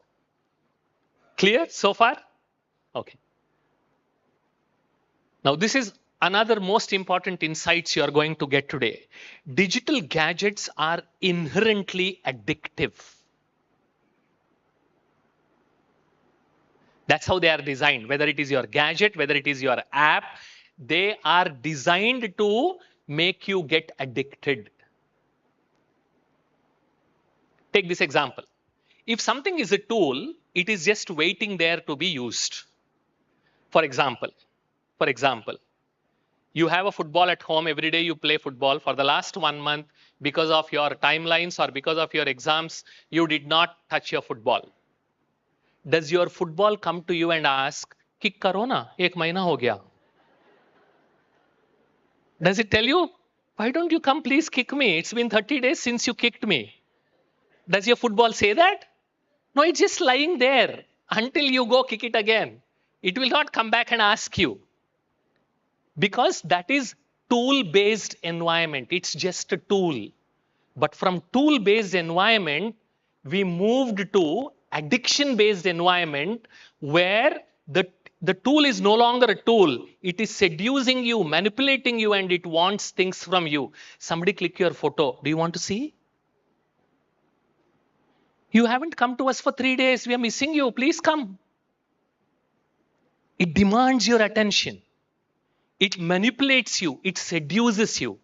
Clear so far? Okay. Now this is another most important insights you are going to get today. Digital gadgets are inherently addictive. That's how they are designed. Whether it is your gadget, whether it is your app, they are designed to make you get addicted. Take this example. If something is a tool, it is just waiting there to be used. For example, you have a football at home. Every day you play football. For the last 1 month, because of your timelines or because of your exams, you did not touch your football. Does your football come to you and ask, kick karo na, ek mahina ho gaya? Does it tell you, why don't you come please kick me? It's been 30 days since you kicked me. Does your football say that? No, it's just lying there until you go kick it again. It will not come back and ask you. Because that is tool-based environment. It's just a tool. But from tool-based environment, we moved to addiction-based environment where the tool is no longer a tool. It is seducing you, manipulating you, and it wants things from you. Somebody click your photo. Do you want to see? You haven't come to us for 3 days. We are missing you. Please come. It demands your attention. It manipulates you. It seduces you.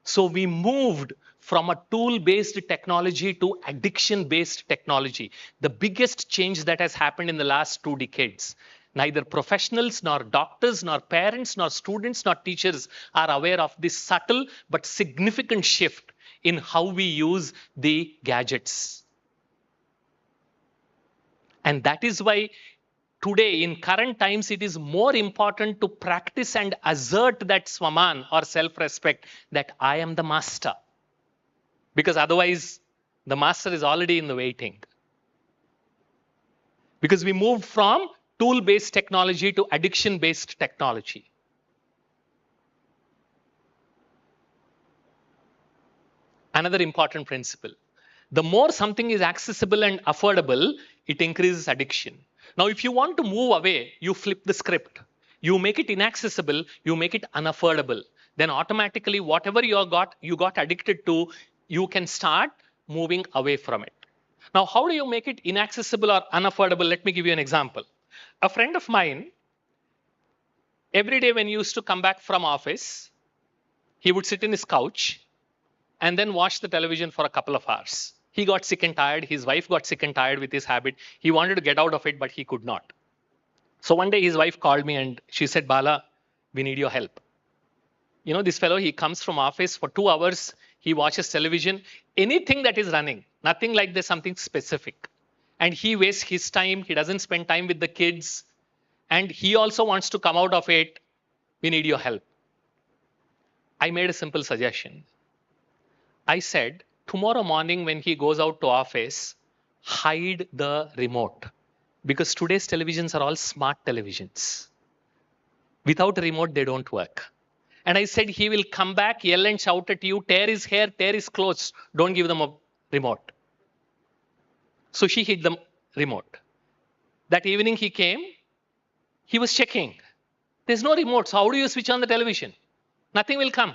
So we moved from a tool-based technology to addiction-based technology. The biggest change that has happened in the last 2 decades. Neither professionals, nor doctors, nor parents, nor students, nor teachers are aware of this subtle but significant shift in how we use the gadgets. And that is why today, in current times, it is more important to practice and assert that swaman or self-respect that I am the master. Because otherwise, the master is already in the waiting. Because we moved from tool-based technology to addiction-based technology. Another important principle. The more something is accessible and affordable, it increases addiction. Now, if you want to move away, you flip the script. You make it inaccessible, you make it unaffordable. Then automatically, whatever you got addicted to, you can start moving away from it. Now, how do you make it inaccessible or unaffordable? Let me give you an example. A friend of mine, every day when he used to come back from office, he would sit in his couch and then watch the television for a couple of hours. He got sick and tired. His wife got sick and tired with his habit. He wanted to get out of it, but he could not. So one day his wife called me and she said, Bala, we need your help. You know, this fellow, he comes from office for 2 hours. He watches television, anything that is running, nothing like there's something specific. And he wastes his time. He doesn't spend time with the kids. And he also wants to come out of it. We need your help. I made a simple suggestion. I said, tomorrow morning when he goes out to office, hide the remote. Because today's televisions are all smart televisions. Without a remote, they don't work. And I said, he will come back, yell and shout at you, tear his hair, tear his clothes. Don't give them a remote. So she hid the remote. That evening he came, he was checking. There's no remote. So how do you switch on the television? Nothing will come.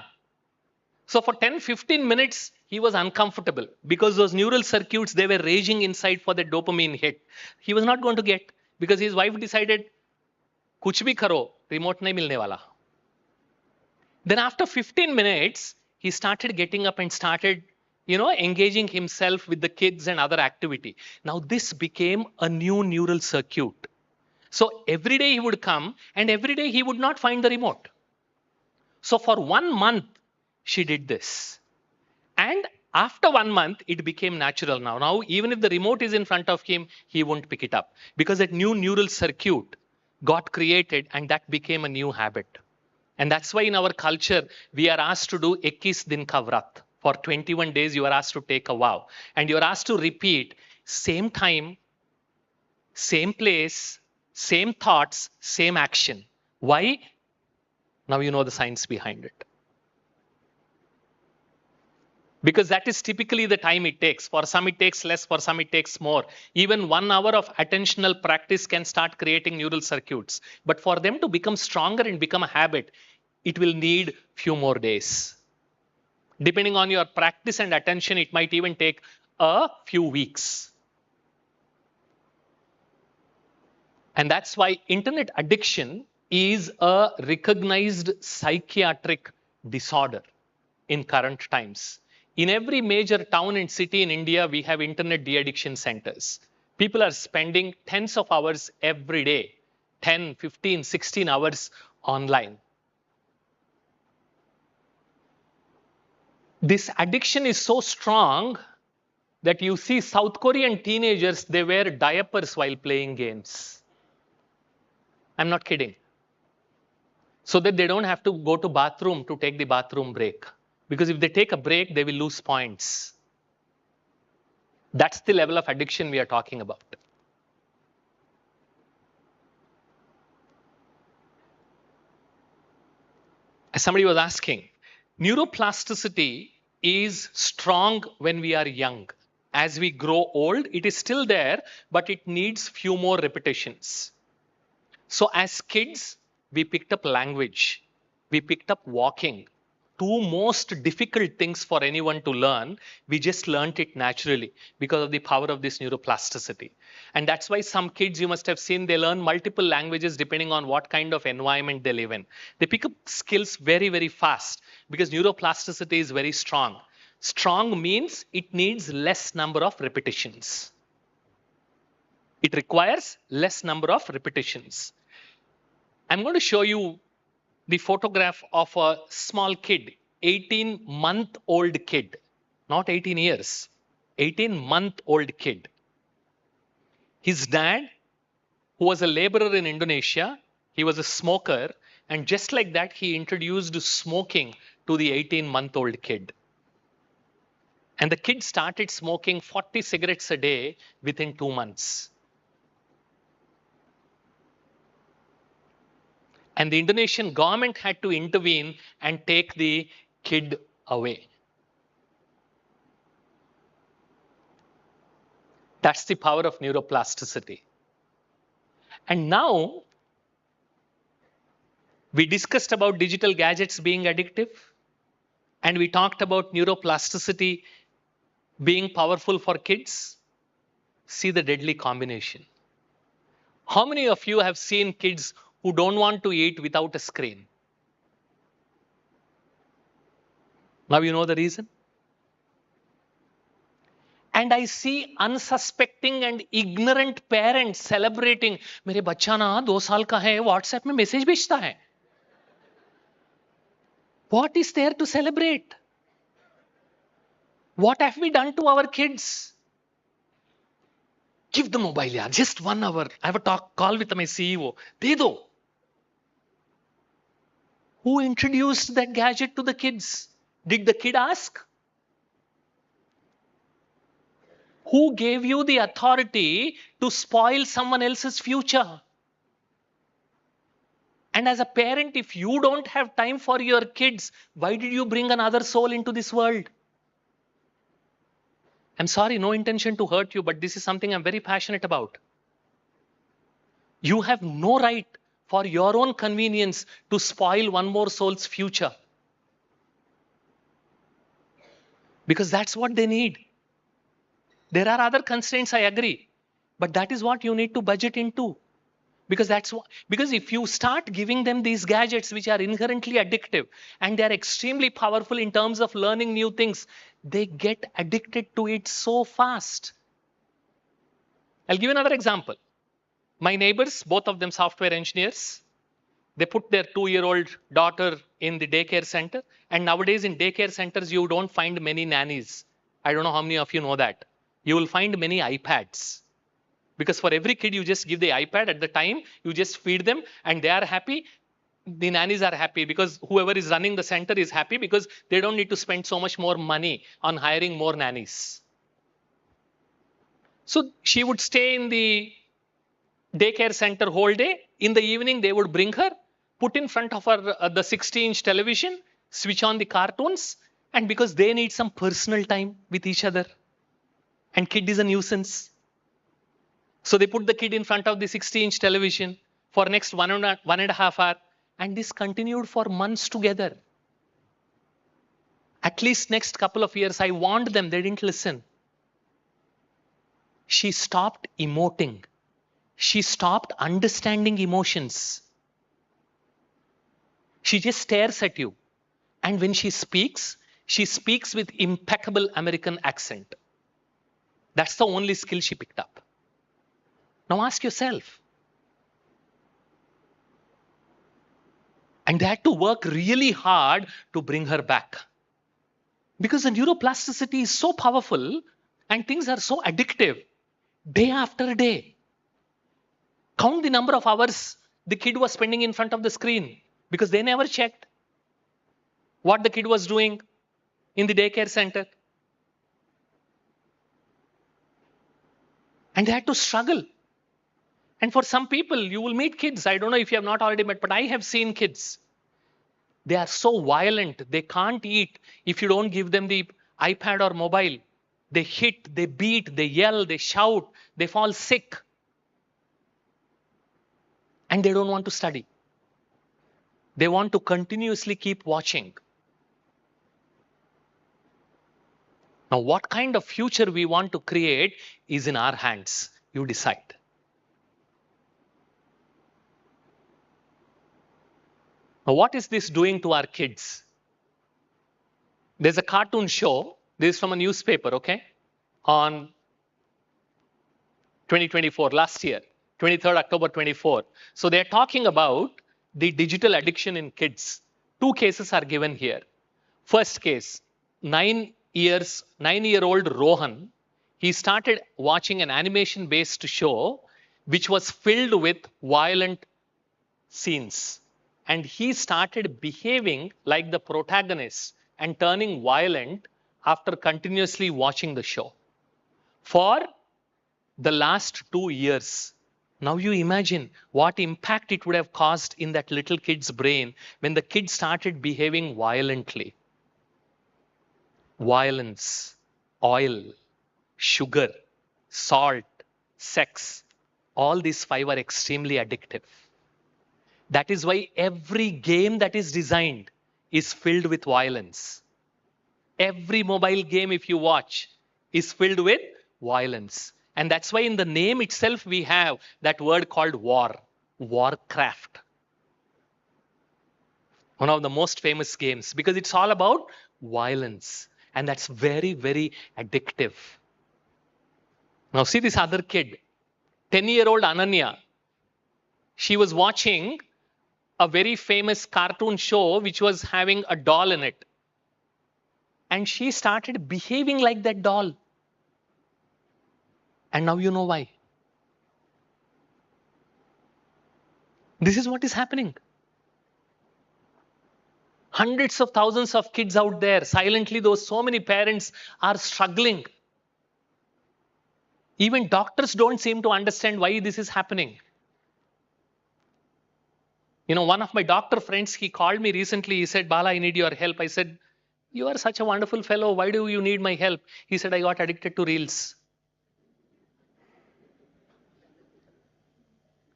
So for 10-15 minutes, he was uncomfortable because those neural circuits, they were raging inside for the dopamine hit. He was not going to get because his wife decided, kuch bhi karo, remote nahi milne wala. Then after 15 minutes, he started getting up and started, engaging himself with the kids and other activity. Now this became a new neural circuit. So every day he would come and every day he would not find the remote. So for 1 month, she did this. And after 1 month, it became natural now. Now, even if the remote is in front of him, he won't pick it up because that new neural circuit got created and that became a new habit. And that's why in our culture, we are asked to do 21 din ka vrat. For 21 days, you are asked to take a vow. And you are asked to repeat same time, same place, same thoughts, same action. Why? Now you know the science behind it. Because that is typically the time it takes. For some, it takes less, for some, it takes more. Even 1 hour of attentional practice can start creating neural circuits. But for them to become stronger and become a habit, it will need few more days. Depending on your practice and attention, it might even take a few weeks. And that's why internet addiction is a recognized psychiatric disorder in current times. In every major town and city in India, we have internet de-addiction centers. People are spending tens of hours every day, 10, 15, 16 hours online. This addiction is so strong that you see South Korean teenagers, they wear diapers while playing games. I'm not kidding. So that they don't have to go to bathroom to take the bathroom break. Because if they take a break, they will lose points. That's the level of addiction we are talking about. As somebody was asking, neuroplasticity is strong when we are young. As we grow old, it is still there, but it needs few more repetitions. So as kids, we picked up language. We picked up walking. Two most difficult things for anyone to learn. We just learned it naturally because of the power of this neuroplasticity. And that's why some kids you must have seen, they learn multiple languages depending on what kind of environment they live in. They pick up skills very, very fast because neuroplasticity is very strong. Strong means it needs less number of repetitions. It requires less number of repetitions. I'm going to show you the photograph of a small kid, 18-month-old kid, not 18 years, 18-month-old kid. His dad, who was a laborer in Indonesia, he was a smoker, and just like that, he introduced smoking to the 18-month-old kid. And the kid started smoking 40 cigarettes a day within 2 months. And the Indonesian government had to intervene and take the kid away. That's the power of neuroplasticity. And now, we discussed about digital gadgets being addictive, and we talked about neuroplasticity being powerful for kids. See the deadly combination. How many of you have seen kids who don't want to eat without a screen? Now you know the reason. And I see unsuspecting and ignorant parents celebrating. मेरे बच्चा ना 2 साल का है, WhatsApp में message भेजता है. What is there to celebrate? What have we done to our kids? Give the mobile, yaar. Just 1 hour. I have a call with my CEO. दे दो. Who introduced that gadget to the kids? Did the kid ask? Who gave you the authority to spoil someone else's future? And as a parent, if you don't have time for your kids, why did you bring another soul into this world? I'm sorry, no intention to hurt you, but this is something I'm very passionate about. You have no right for your own convenience to spoil one more soul's future. Because that's what they need. There are other constraints, I agree. But that is what you need to budget into. Because if you start giving them these gadgets which are inherently addictive and they are extremely powerful in terms of learning new things, they get addicted to it so fast. I'll give another example. My neighbors, both of them software engineers, They put their 2-year-old daughter in the daycare center. And nowadays in daycare centers, you don't find many nannies. I don't know how many of you know that. You will find many iPads. Because for every kid, you just give the iPad at the time, you just feed them and they are happy. The nannies are happy because whoever is running the center is happy because they don't need to spend so much more money on hiring more nannies. So she would stay in the daycare center whole day. In the evening, they would bring her, put in front of her the 60-inch television, switch on the cartoons, and because they need some personal time with each other. And kid is a nuisance. So they put the kid in front of the 60-inch television for next 1.5 hours. And this continued for months together. At least next couple of years, I warned them, they didn't listen. She stopped emoting. She stopped understanding emotions. She just stares at you. And when she speaks with impeccable American accent. That's the only skill she picked up. Now ask yourself. And they had to work really hard to bring her back. Because the neuroplasticity is so powerful and things are so addictive. Day after day. Count the number of hours the kid was spending in front of the screen. Because they never checked what the kid was doing in the daycare center. And they had to struggle. And for some people, you will meet kids. I don't know if you have not already met, but I have seen kids. They are so violent. They can't eat if you don't give them the iPad or mobile. They hit, they beat, they yell, they shout, they fall sick. And they don't want to study. They want to continuously keep watching. Now, what kind of future we want to create is in our hands. You decide. Now, what is this doing to our kids? There's a cartoon show. This is from a newspaper, okay? On 2024, last year, 23rd October 24. So they're talking about the digital addiction in kids. 2 cases are given here. First case, 9-year-old Rohan. He started watching an animation-based show which was filled with violent scenes. And he started behaving like the protagonist and turning violent after continuously watching the show. For the last 2 years. Now you imagine what impact it would have caused in that little kid's brain when the kid started behaving violently. Violence, oil, sugar, salt, sex, all these 5 are extremely addictive. That is why every game that is designed is filled with violence. Every mobile game, if you watch, is filled with violence. And that's why in the name itself we have that word called war, Warcraft. One of the most famous games because it's all about violence. And that's very, very addictive. Now see this other kid, 10-year-old Ananya. She was watching a very famous cartoon show which was having a doll in it. And she started behaving like that doll. And now you know why. This is what is happening. Hundreds of thousands of kids out there, silently, those so many parents are struggling. Even doctors don't seem to understand why this is happening. You know, one of my doctor friends, he called me recently. He said, Bala, I need your help. I said, you are such a wonderful fellow. Why do you need my help? He said, I got addicted to reels.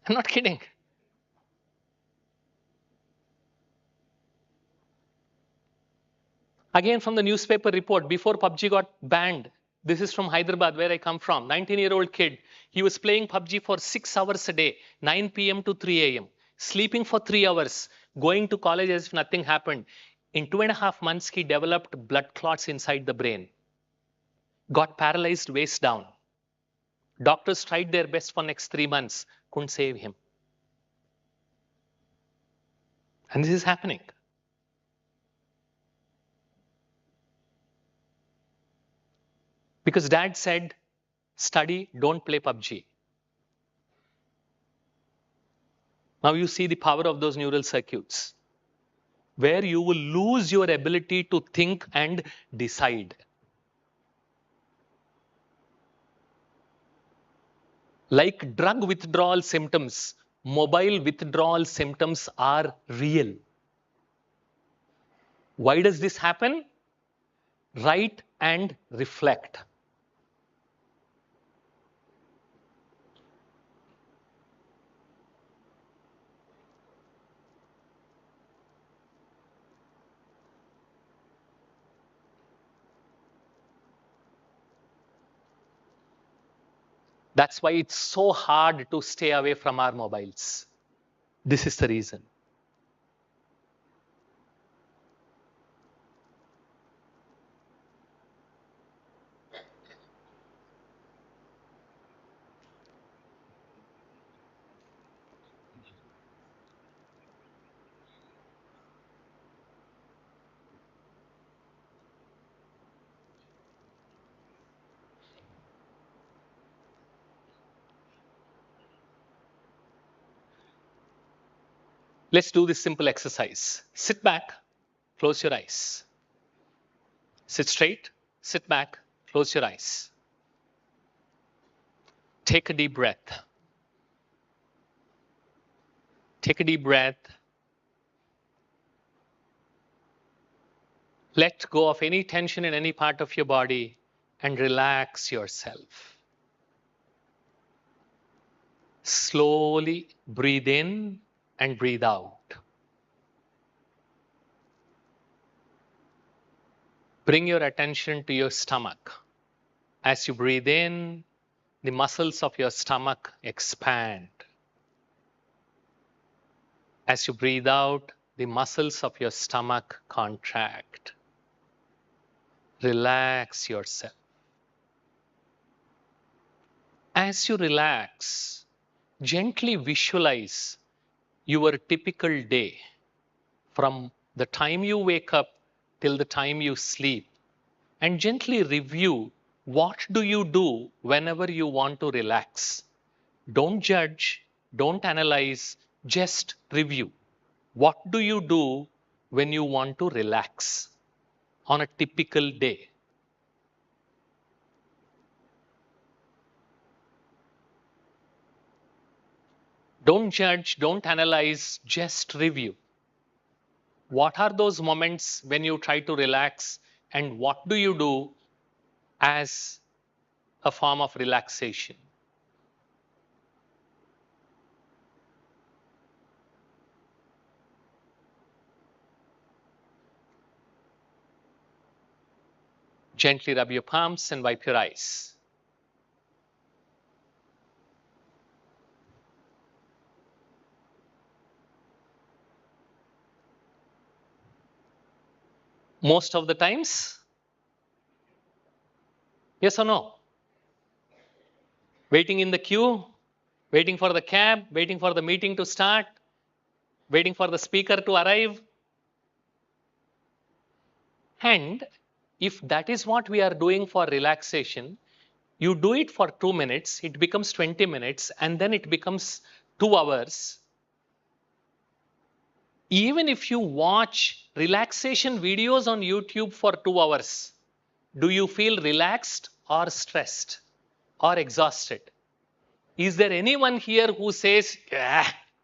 I'm not kidding. Again, from the newspaper report, before PUBG got banned, this is from Hyderabad, where I come from, 19-year-old kid. He was playing PUBG for 6 hours a day, 9 p.m. to 3 a.m., sleeping for 3 hours, going to college as if nothing happened. In 2.5 months, he developed blood clots inside the brain, got paralyzed waist down. Doctors tried their best for next 3 months, couldn't save him. And this is happening. Because dad said, study, don't play PUBG. Now you see the power of those neural circuits, where you will lose your ability to think and decide. Like drug withdrawal symptoms, mobile withdrawal symptoms are real. Why does this happen? Write and reflect. That's why it's so hard to stay away from our mobiles. This is the reason. Let's do this simple exercise. Sit back, close your eyes. Sit straight, sit back, close your eyes. Take a deep breath. Take a deep breath. Let go of any tension in any part of your body and relax yourself. Slowly breathe in and breathe out. Bring your attention to your stomach. As you breathe in, the muscles of your stomach expand. As you breathe out, the muscles of your stomach contract. Relax yourself. As you relax, gently visualize your typical day from the time you wake up till the time you sleep, and gently review what do you do whenever you want to relax. Don't judge, don't analyze, just review. What do you do when you want to relax on a typical day? Don't judge, don't analyze, just review. What are those moments when you try to relax, and what do you do as a form of relaxation? Gently rub your palms and wipe your eyes. Most of the times, yes or no? Waiting in the queue, waiting for the cab, waiting for the meeting to start, waiting for the speaker to arrive. And if that is what we are doing for relaxation, you do it for 2 minutes, it becomes 20 minutes, and then it becomes 2 hours. Even if you watch relaxation videos on YouTube for 2 hours, do you feel relaxed or stressed or exhausted? Is there anyone here who says,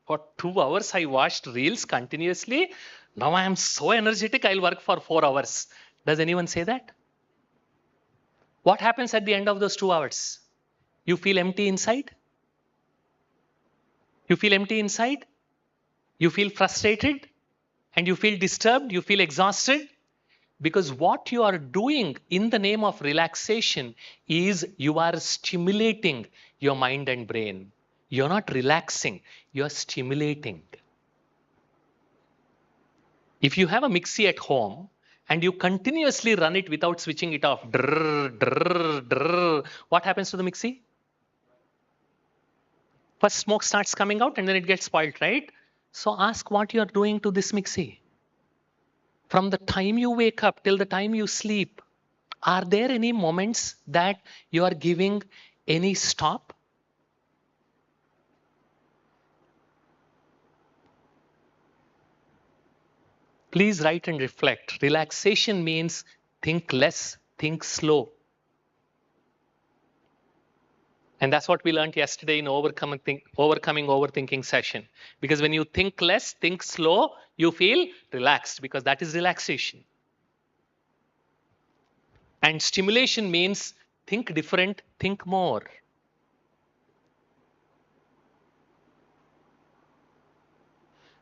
for 2 hours I watched reels continuously, now I am so energetic, I'll work for 4 hours. Does anyone say that? What happens at the end of those 2 hours? You feel empty inside? You feel empty inside? You feel frustrated? And you feel disturbed? You feel exhausted? Because what you are doing in the name of relaxation is you are stimulating your mind and brain. You're not relaxing, you're stimulating. If you have a mixie at home and you continuously run it without switching it off, drrr, drrr, drrr, what happens to the mixie? First smoke starts coming out and then it gets spoiled, right? So ask what you're doing to this mixie. From the time you wake up till the time you sleep, are there any moments that you are giving any stop? Please write and reflect. Relaxation means think less, think slow. And that's what we learned yesterday in overcoming overthinking session. Because when you think less, think slow, you feel relaxed because that is relaxation. And stimulation means think different, think more.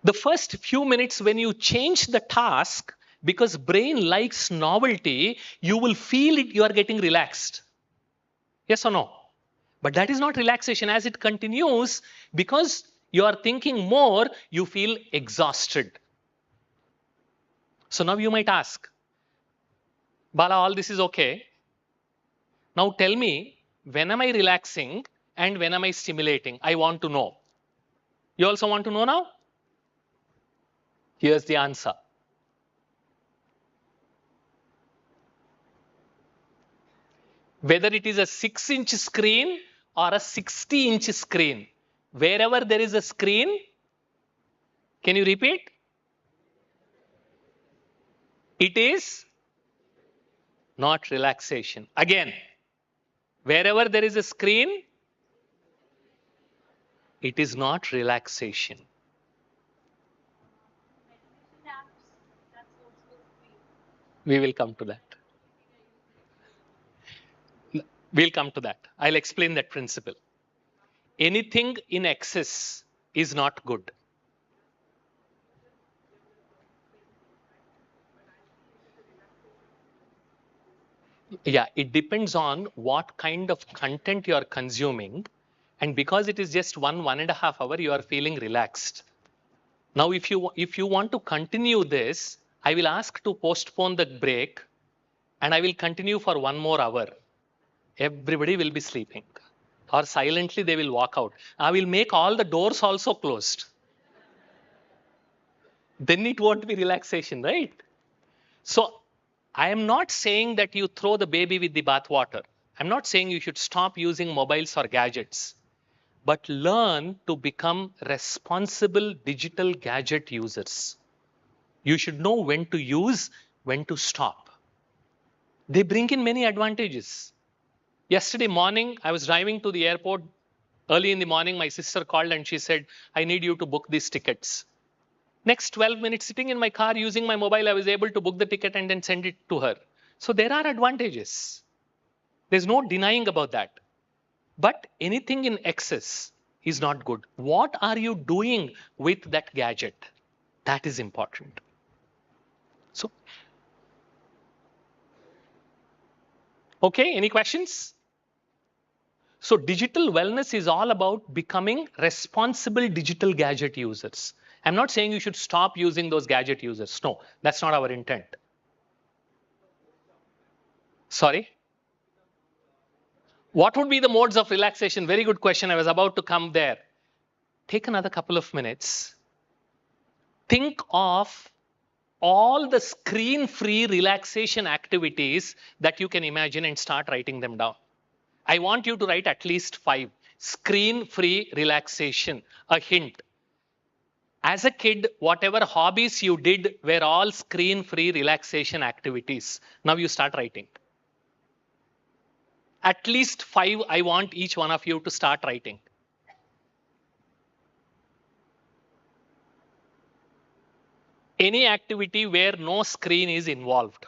The first few minutes when you change the task, because brain likes novelty, you will feel it, you are getting relaxed. Yes or no? But that is not relaxation. As it continues, because you are thinking more, you feel exhausted. So now you might ask, Bala, all this is okay. Now tell me, when am I relaxing and when am I stimulating? I want to know. You also want to know now? Here's the answer. Whether it is a 6-inch screen or a 60-inch screen, wherever there is a screen, can you repeat? It is not relaxation. Again, wherever there is a screen, it is not relaxation. We will come to that. We'll come to that. I'll explain that principle. Anything in excess is not good. Yeah, it depends on what kind of content you are consuming. And because it is just 1.5 hours, you are feeling relaxed. Now, if you want to continue this, I will ask to postpone the break and I will continue for 1 more hour. Everybody will be sleeping or silently they will walk out. I will make all the doors also closed. Then it won't be relaxation, right? So I am not saying that you throw the baby with the bathwater. I'm not saying you should stop using mobiles or gadgets, but learn to become responsible digital gadget users. You should know when to use, when to stop. They bring in many advantages. Yesterday morning, I was driving to the airport. Early in the morning, my sister called and she said, I need you to book these tickets. Next 12 minutes, sitting in my car using my mobile, I was able to book the ticket and then send it to her. So there are advantages. There's no denying about that. But anything in excess is not good. What are you doing with that gadget? That is important. So, okay, any questions? So digital wellness is all about becoming responsible digital gadget users. I'm not saying you should stop using those gadget users. No, that's not our intent. Sorry? What would be the modes of relaxation? Very good question. I was about to come there. Take another couple of minutes. Think of all the screen-free relaxation activities that you can imagine and start writing them down. I want you to write at least 5. Screen-free relaxation. A hint. As a kid, whatever hobbies you did were all screen-free relaxation activities. Now you start writing. At least 5, I want each one of you to start writing. Any activity where no screen is involved.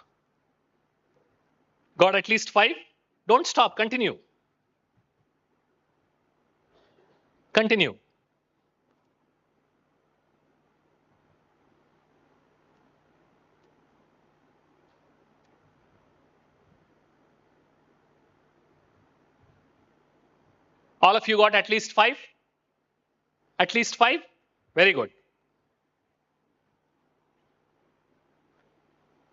Got at least 5? Don't stop, continue. Continue. All of you got at least 5? At least 5? Very good.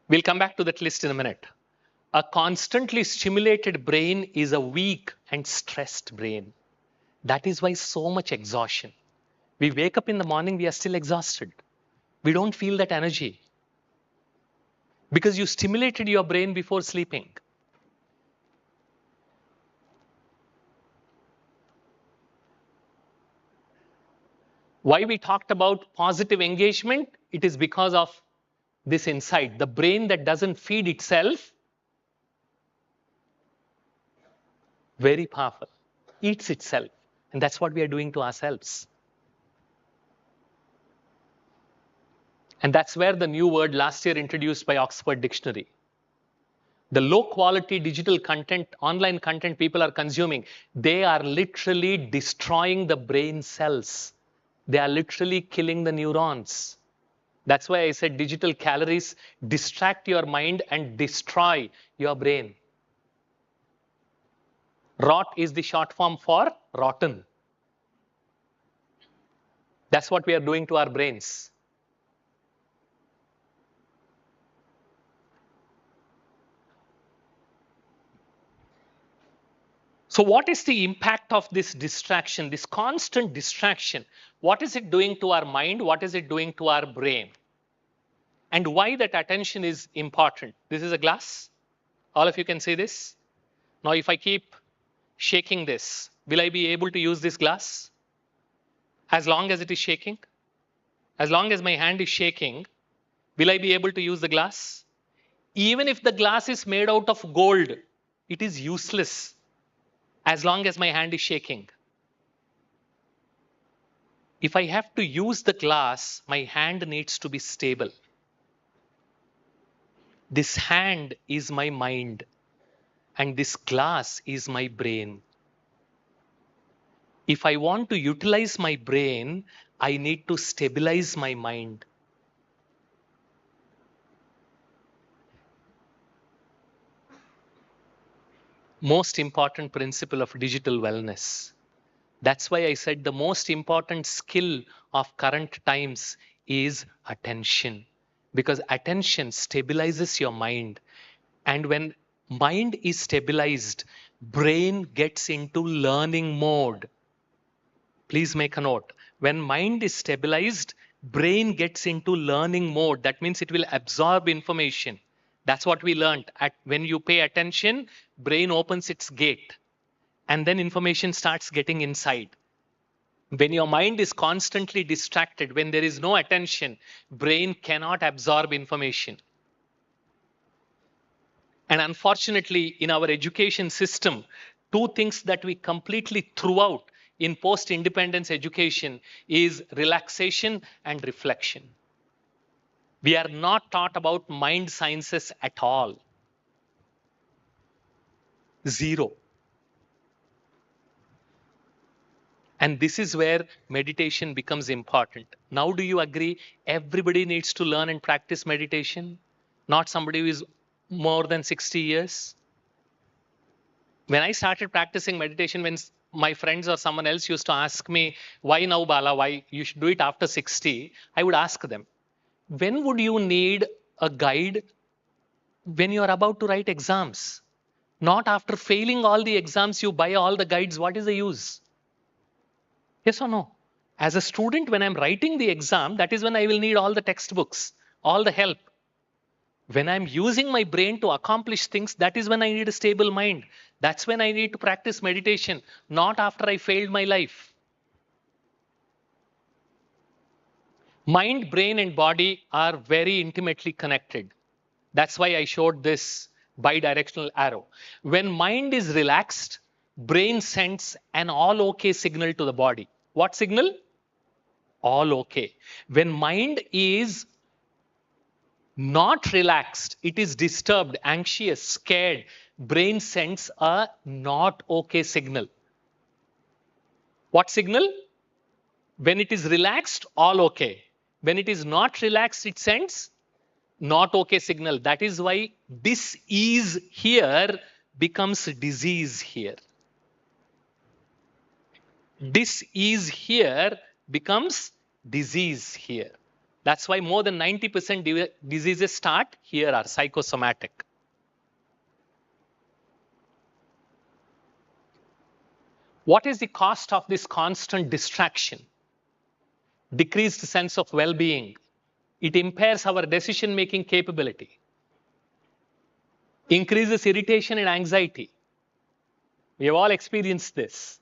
We'll come back to that list in a minute. A constantly stimulated brain is a weak and stressed brain. That is why so much exhaustion. We wake up in the morning, we are still exhausted. We don't feel that energy because you stimulated your brain before sleeping. Why we talked about positive engagement? It is because of this insight. The brain that doesn't feed itself, very powerful, eats itself. And that's what we are doing to ourselves. And that's where the new word last year introduced by Oxford Dictionary. The low quality digital content, online content people are consuming, they are literally destroying the brain cells. They are literally killing the neurons. That's why I said digital calories distract your mind and destroy your brain. Rot is the short form for rotten. That's what we are doing to our brains. So what is the impact of this distraction, this constant distraction? What is it doing to our mind? What is it doing to our brain? And why that attention is important? This is a glass. All of you can see this. Now, if I keep shaking this, will I be able to use this glass? As long as it is shaking? As long as my hand is shaking, will I be able to use the glass? Even if the glass is made out of gold, it is useless as long as my hand is shaking. If I have to use the glass, my hand needs to be stable. This hand is my mind, and this glass is my brain. If I want to utilize my brain, I need to stabilize my mind. Most important principle of digital wellness. That's why I said the most important skill of current times is attention. Because attention stabilizes your mind. And when mind is stabilized, brain gets into learning mode. Please make a note. When mind is stabilized, brain gets into learning mode. That means it will absorb information. That's what we learned. When you pay attention, brain opens its gate and then information starts getting inside. When your mind is constantly distracted, when there is no attention, brain cannot absorb information. And unfortunately, in our education system, two things that we completely threw out in post-independence education is relaxation and reflection. We are not taught about mind sciences at all. Zero. And this is where meditation becomes important. Now, do you agree everybody needs to learn and practice meditation? Not somebody who is more than 60 years? When I started practicing meditation, when my friends or someone else used to ask me, why now, Bala? Why you should do it after 60? I would ask them, when would you need a guide when you are about to write exams? Not after failing all the exams, you buy all the guides. What is the use? Yes or no? As a student, when I'm writing the exam, that is when I will need all the textbooks, all the help. When I'm using my brain to accomplish things, that is when I need a stable mind. That's when I need to practice meditation, not after I failed my life. Mind, brain, and body are very intimately connected. That's why I showed this bi-directional arrow. When mind is relaxed, brain sends an all okay signal to the body. What signal? All okay. When mind is not relaxed, it is disturbed, anxious, scared, brain sends a not okay signal. What signal? When it is relaxed, all okay. When it is not relaxed, it sends not okay signal. That is why dis-ease here becomes disease here. Dis-ease here becomes disease here. That's why more than 90% diseases start here are psychosomatic. What is the cost of this constant distraction? decreased sense of well-being. It impairs our decision-making capability, increases irritation and anxiety. We have all experienced this.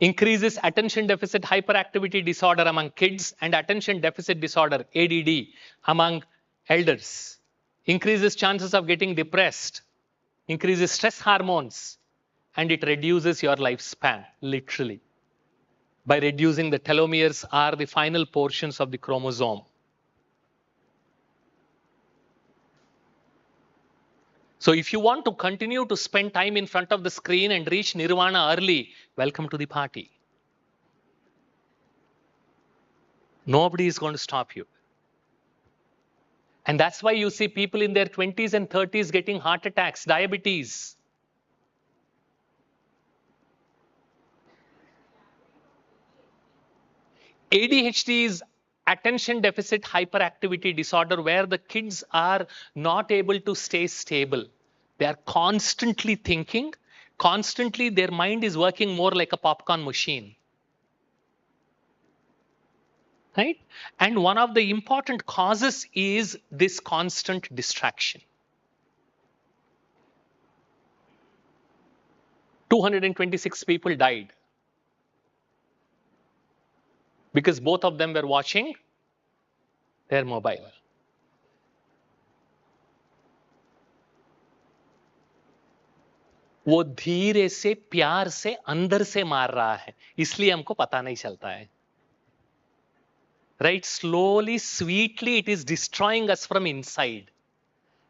Increases attention deficit hyperactivity disorder among kids and attention deficit disorder, ADD, among elders. Increases chances of getting depressed, increases stress hormones, and it reduces your lifespan, literally, by reducing the telomeres or the final portions of the chromosome. So if you want to continue to spend time in front of the screen and reach nirvana early, welcome to the party. Nobody is going to stop you. And that's why you see people in their 20s and 30s getting heart attacks, diabetes. ADHD is attention deficit hyperactivity disorder, where the kids are not able to stay stable. They are constantly thinking, constantly their mind is working more like a popcorn machine. Right? And one of the important causes is this constant distraction. 226 people died because both of them were watching their mobile. वो धीरे से प्यार से अंदर से मार रहा है, इसलिए हमको पता नहीं चलता है. Right? Slowly, sweetly, it is destroying us from inside.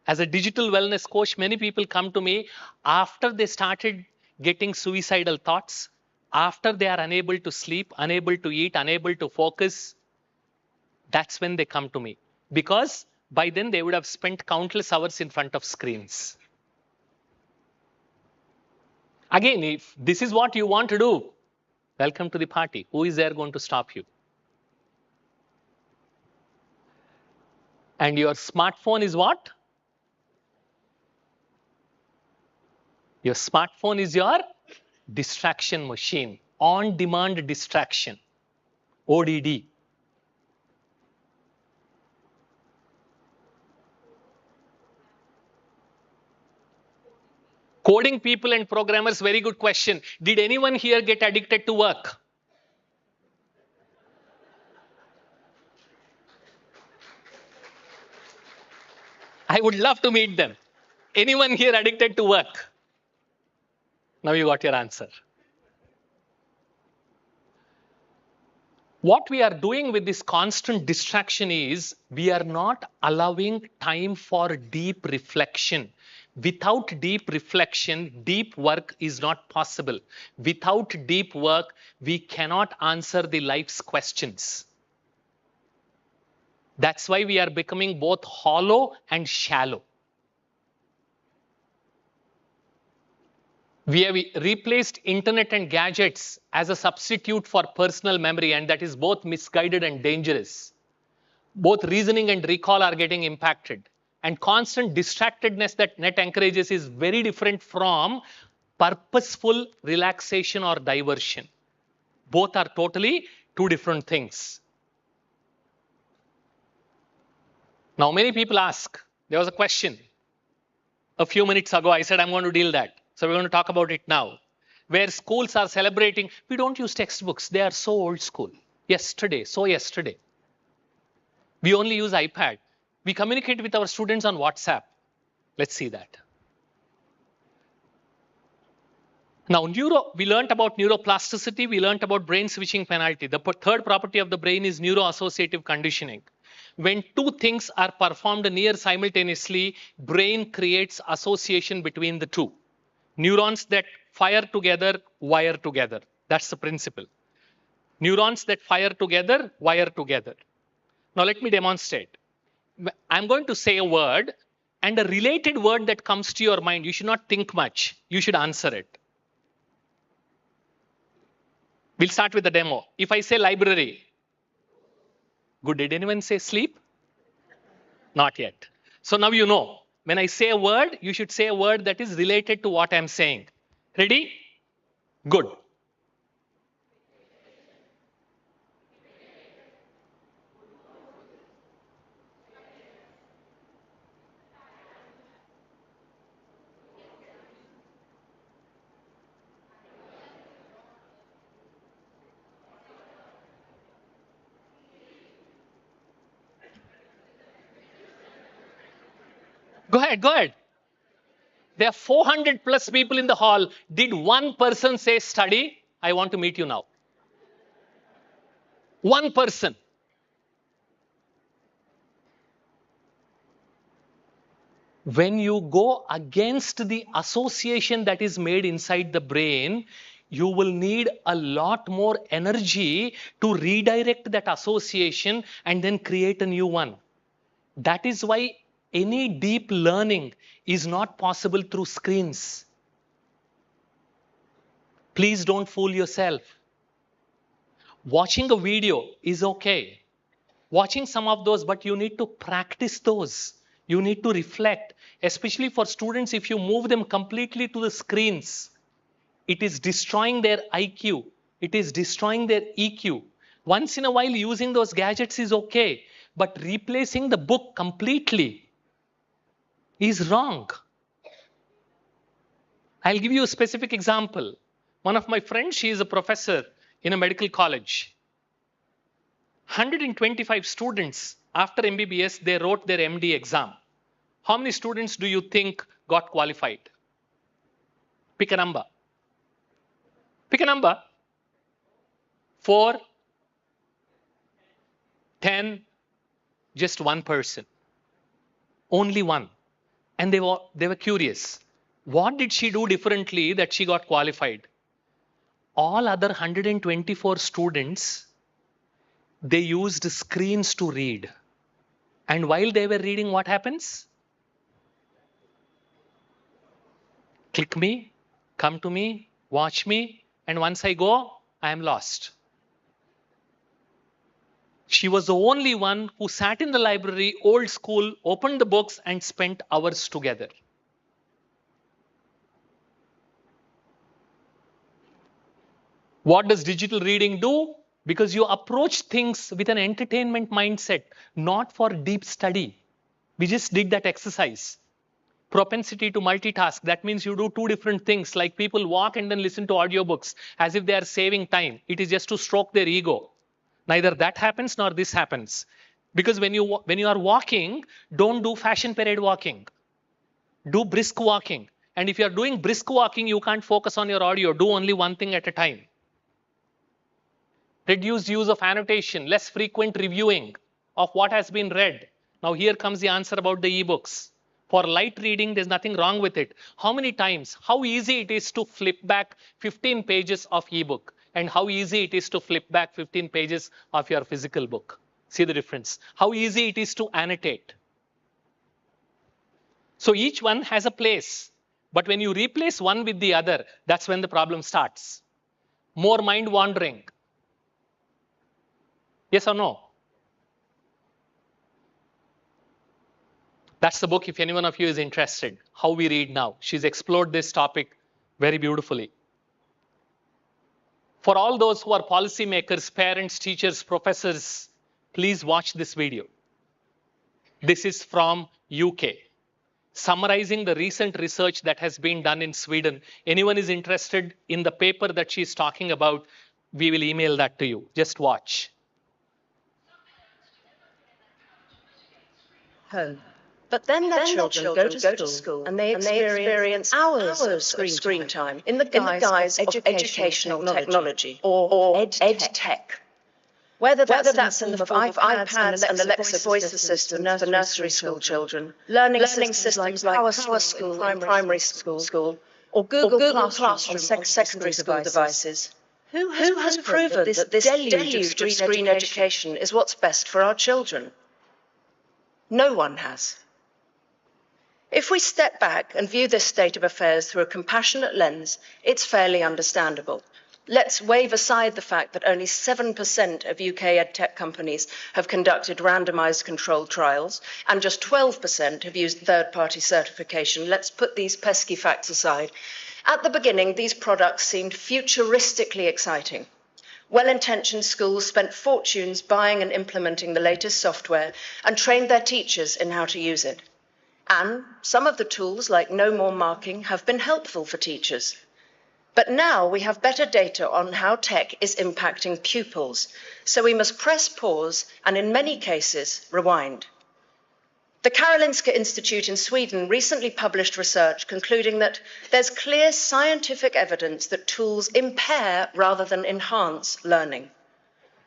As a digital wellness coach, many people come to me after they started getting suicidal thoughts, after they are unable to sleep, unable to eat, unable to focus. That's when they come to me, because by then they would have spent countless hours in front of screens. Again, if this is what you want to do, welcome to the party. Who is there going to stop you? And your smartphone is what? Your smartphone is your distraction machine, on-demand distraction, ODD. Coding people and programmers, very good question. Did anyone here get addicted to work? I would love to meet them. Anyone here addicted to work? Now you got your answer. What we are doing with this constant distraction is we are not allowing time for deep reflection. Without deep reflection, deep work is not possible. Without deep work, we cannot answer the life's questions. That's why we are becoming both hollow and shallow. We have replaced internet and gadgets as a substitute for personal memory, and that is both misguided and dangerous. Both reasoning and recall are getting impacted. And constant distractedness that net encourages is very different from purposeful relaxation or diversion. Both are totally two different things. Now, many people ask, there was a question a few minutes ago, I said I'm going to deal that. So we're going to talk about it now. Where schools are celebrating, we don't use textbooks. They are so old school. Yesterday. We only use iPad. We communicate with our students on WhatsApp. Let's see that. Now, we learned about neuroplasticity. We learned about brain switching penalty. The third property of the brain is neuroassociative conditioning. When two things are performed near simultaneously, brain creates association between the two. Neurons that fire together, wire together. That's the principle. Neurons that fire together, wire together. Now let me demonstrate. I'm going to say a word, and a related word that comes to your mind, you should not think much. You should answer it. We'll start with the demo. If I say library, good. Did anyone say sleep? Not yet. So now you know. When I say a word, you should say a word that is related to what I'm saying. Ready? Good. Go ahead, go ahead. There are 400 plus people in the hall. Did one person say study? I want to meet you now. One person. When you go against the association that is made inside the brain, you will need a lot more energy to redirect that association and then create a new one. That is why any deep learning is not possible through screens. Please don't fool yourself. Watching a video is okay. Watching some of those, but you need to practice those. You need to reflect, especially for students. If you move them completely to the screens, it is destroying their IQ. It is destroying their EQ. Once in a while, using those gadgets is okay, but replacing the book completely is wrong. I'll give you a specific example. One of my friends, she is a professor in a medical college. 125 students after MBBS, they wrote their MD exam. How many students do you think got qualified? Pick a number. Pick a number. 4, 10, just one person. Only one. And they were curious. What did she do differently that she got qualified? All other 124 students, they used screens to read. And while they were reading, what happens? Click me, come to me, watch me, and once I go, I am lost. She was the only one who sat in the library, old school, opened the books and spent hours together. What does digital reading do? Because you approach things with an entertainment mindset, not for deep study. We just did that exercise. Propensity to multitask. That means you do two different things, like people walk and then listen to audiobooks as if they are saving time. It is just to stroke their ego. Neither that happens nor this happens. Because when you are walking, don't do fashion parade walking. Do brisk walking. And if you are doing brisk walking, you can't focus on your audio. Do only one thing at a time. Reduced use of annotation, less frequent reviewing of what has been read. Now here comes the answer about the ebooks. For light reading, there's nothing wrong with it. How many times, how easy it is to flip back 15 pages of ebook and how easy it is to flip back 15 pages of your physical book. See the difference. How easy it is to annotate. So each one has a place. But when you replace one with the other, that's when the problem starts. More mind wandering. Yes or no? That's the book if any one of you is interested. How We Read Now. She's explored this topic very beautifully. For all those who are policymakers, parents, teachers, professors, please watch this video. This is from UK. Summarizing the recent research that has been done in Sweden. Anyone is interested in the paper that she's talking about, we will email that to you. Just watch. Home. But then their children go to school and they experience hours of screen time in the guise of educational technology or ed tech. Whether that's in the form of iPads and Alexa voice assistants for nursery school children, learning systems like Power School in primary school, or Google Classroom on secondary school devices. Who has proven that this deluge of screen education is what's best for our children? No one has. If we step back and view this state of affairs through a compassionate lens, it's fairly understandable. Let's wave aside the fact that only 7% of UK edtech companies have conducted randomized controlled trials, and just 12% have used third-party certification. Let's put these pesky facts aside. At the beginning, these products seemed futuristically exciting. Well-intentioned schools spent fortunes buying and implementing the latest software and trained their teachers in how to use it. And some of the tools, like no more marking, have been helpful for teachers. But now we have better data on how tech is impacting pupils, so we must press pause and, in many cases, rewind. The Karolinska Institute in Sweden recently published research concluding that there's clear scientific evidence that tools impair rather than enhance learning.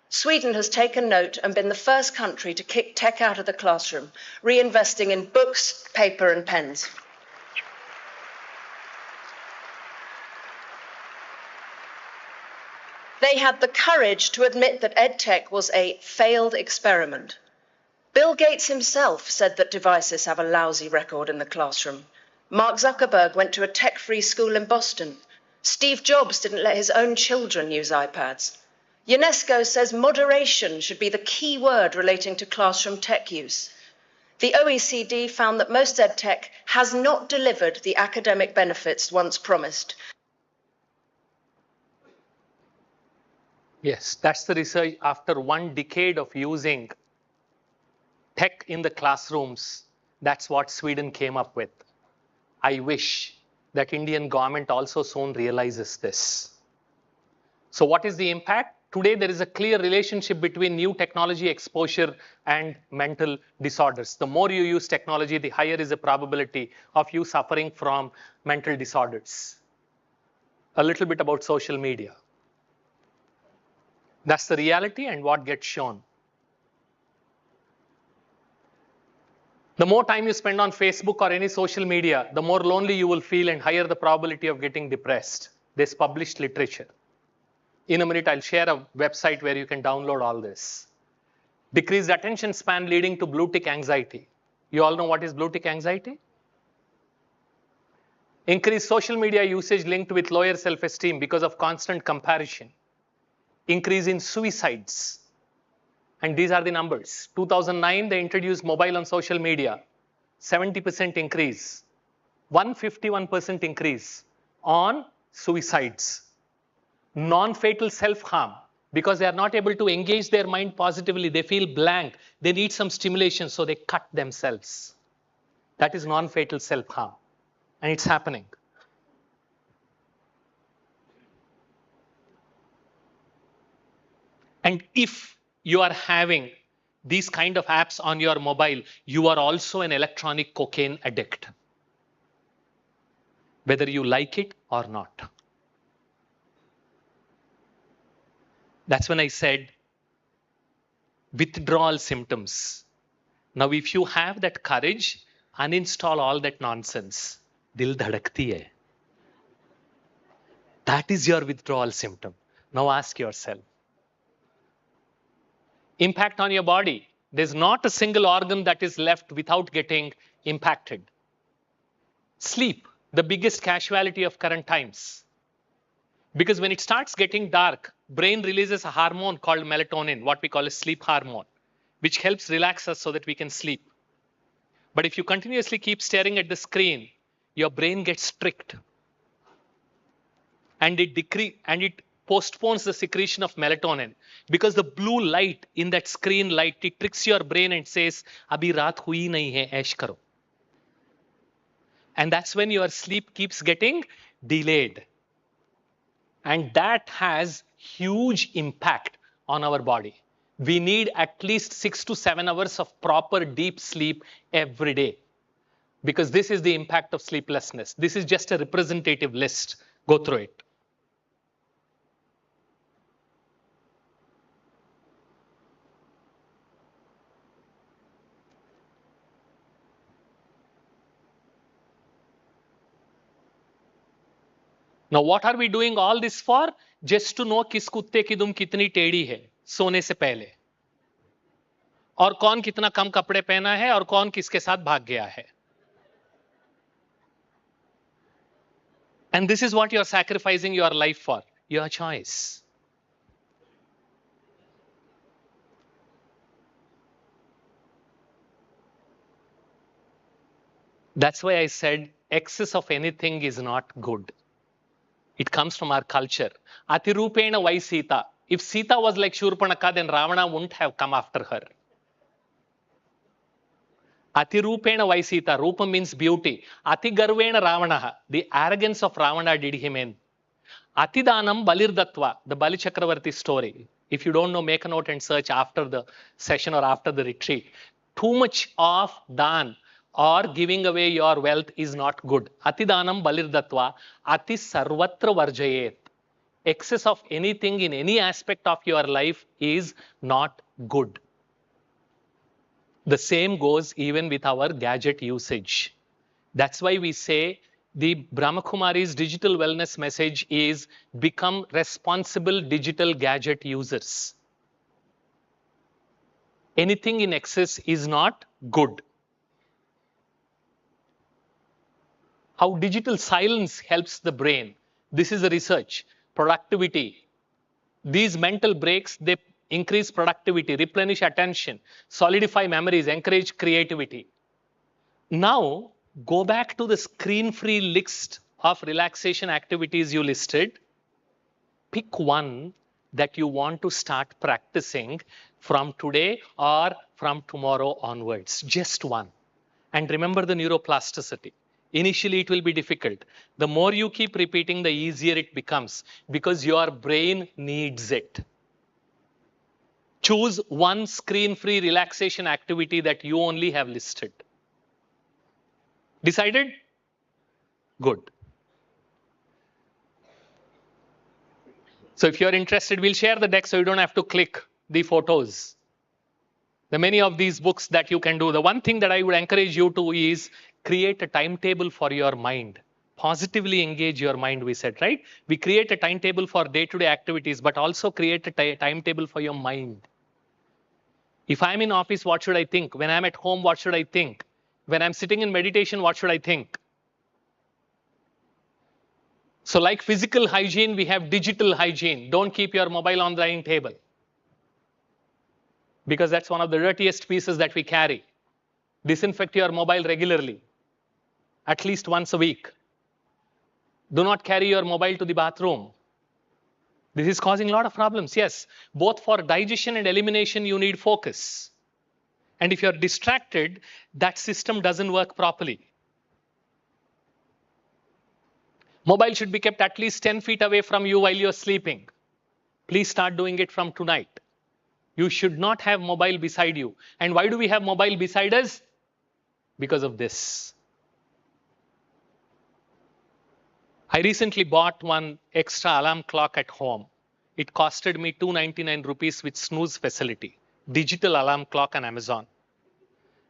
Sweden has taken note and been the first country to kick tech out of the classroom, reinvesting in books, paper and pens. They had the courage to admit that EdTech was a failed experiment. Bill Gates himself said that devices have a lousy record in the classroom. Mark Zuckerberg went to a tech-free school in Boston. Steve Jobs didn't let his own children use iPads. UNESCO says moderation should be the key word relating to classroom tech use. The OECD found that most EdTech has not delivered the academic benefits once promised. Yes, that's the research after 1 decade of using tech in the classrooms. That's what Sweden came up with. I wish that Indian government also soon realizes this. So what is the impact? Today, there is a clear relationship between new technology exposure and mental disorders. The more you use technology, the higher is the probability of you suffering from mental disorders. A little bit about social media. That's the reality and what gets shown. The more time you spend on Facebook or any social media, the more lonely you will feel and higher the probability of getting depressed. This published literature. In a minute, I'll share a website where you can download all this. Decreased attention span leading to blue tick anxiety. You all know what is blue tick anxiety? Increased social media usage linked with lower self-esteem because of constant comparison. Increase in suicides. And these are the numbers. 2009, they introduced mobile on social media. 70% increase. 151% increase on suicides. Non-fatal self-harm. Because they are not able to engage their mind positively. They feel blank. They need some stimulation, so they cut themselves. That is non-fatal self-harm. And it's happening. And if you are having these kind of apps on your mobile, you are also an electronic cocaine addict, whether you like it or not. That's when I said withdrawal symptoms. Now, if you have that courage, uninstall all that nonsense. Dil dhadakti hai. That is your withdrawal symptom. Now ask yourself. Impact on your body. There's not a single organ that is left without getting impacted. Sleep, the biggest casualty of current times. Because when it starts getting dark, brain releases a hormone called melatonin, what we call a sleep hormone, which helps relax us so that we can sleep. But if you continuously keep staring at the screen, your brain gets strict. And it postpones the secretion of melatonin because the blue light in that screen light, it tricks your brain and says, abhi raat hui nahi hai, aish karo. And that's when your sleep keeps getting delayed. And that has huge impact on our body. We need at least 6 to 7 hours of proper deep sleep every day. Because this is the impact of sleeplessness. This is just a representative list. Go through it. Now, what are we doing all this for? Just to know किस कुत्ते की दुम कितनी टेढ़ी है सोने से पहले, और कौन कितना कम कपड़े पहना है और कौन किसके साथ भाग गया है. And this is what you are sacrificing your life for. Your choice. That's why I said excess of anything is not good. It comes from our culture. Atirupena vai Sita. If Sita was like Shurpanaka, then Ravana wouldn't have come after her. Atirupena vai Sita. Rupa means beauty. Atigarvena Ravanaha. The arrogance of Ravana did him in. Atidanam Balirdatva. The Bali Chakravarti story. If you don't know, make a note and search after the session or after the retreat. too much of dan or giving away your wealth is not good. Atidanam balirdatva, ati sarvatra varjayet. Excess of anything in any aspect of your life is not good. The same goes even with our gadget usage. That's why we say the Brahma Kumaris digital wellness message is become responsible digital gadget users. Anything in excess is not good. How digital silence helps the brain. This is the research. Productivity. These mental breaks, they increase productivity, replenish attention, solidify memories, encourage creativity. Now, go back to the screen-free list of relaxation activities you listed. Pick one that you want to start practicing from today or from tomorrow onwards. Just one. And remember the neuroplasticity. Initially, it will be difficult. The more you keep repeating, the easier it becomes because your brain needs it. Choose one screen-free relaxation activity that you only have listed. Decided? Good. So if you're interested, we'll share the deck so you don't have to click the photos. There are many of these books that you can do. The one thing that I would encourage you to is create a timetable for your mind. Positively engage your mind, we said, right? We create a timetable for day-to-day activities, but also create a timetable for your mind. If I'm in office, what should I think? When I'm at home, what should I think? When I'm sitting in meditation, what should I think? So like physical hygiene, we have digital hygiene. Don't keep your mobile on the dining table, because that's one of the dirtiest pieces that we carry. Disinfect your mobile regularly, at least once a week. Do not carry your mobile to the bathroom. This is causing a lot of problems. Yes, both for digestion and elimination, you need focus. And if you're distracted, that system doesn't work properly. Mobile should be kept at least 10 feet away from you while you're sleeping. Please start doing it from tonight. You should not have mobile beside you. And why do we have mobile beside us? Because of this. I recently bought one extra alarm clock at home. It costed me 299 rupees with snooze facility. Digital alarm clock on Amazon.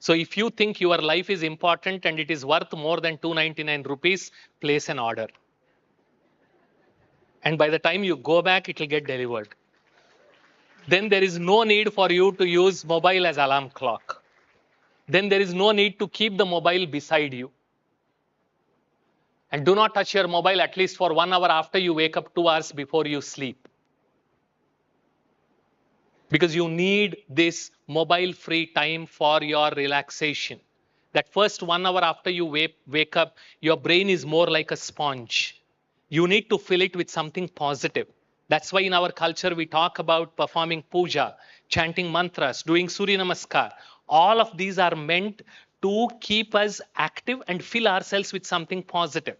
So if you think your life is important and it is worth more than 299 rupees, place an order. And by the time you go back, it will get delivered. Then there is no need for you to use mobile as alarm clock. Then there is no need to keep the mobile beside you. And do not touch your mobile at least for 1 hour after you wake up, 2 hours before you sleep. Because you need this mobile-free time for your relaxation. That first 1 hour after you wake up, your brain is more like a sponge. You need to fill it with something positive. That's why in our culture we talk about performing puja, chanting mantras, doing Surya Namaskar. All of these are meant to keep us active and fill ourselves with something positive.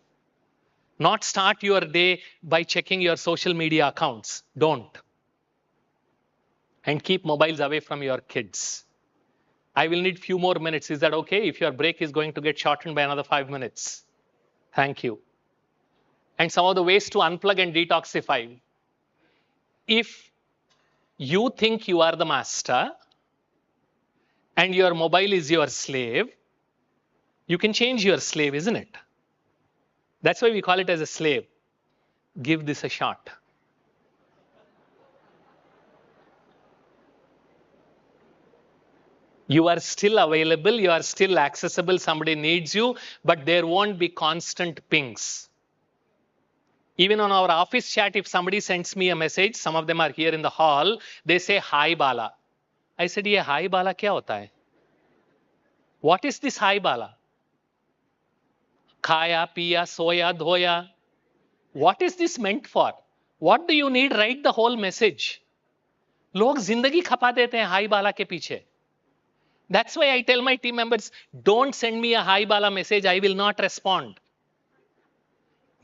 Not start your day by checking your social media accounts. Don't. And keep mobiles away from your kids. I will need few more minutes. Is that okay? If your break is going to get shortened by another 5 minutes. Thank you. And some of the ways to unplug and detoxify. If you think you are the master and your mobile is your slave, you can change your slave, isn't it? That's why we call it as a slave. Give this a shot. You are still available, you are still accessible, somebody needs you, but there won't be constant pings. Even on our office chat, if somebody sends me a message, some of them are here in the hall, they say, "Hi Bala." I said, "Ye hi Bala kya hota hai?" What is this hi Bala? Khaya, piya, soya, dhoya. What is this meant for? What do you need? Write the whole message. लोग जिंदगी खपा देते हैं high बाला के पीछे. That's why I tell my team members, don't send me a hi Bala message. I will not respond.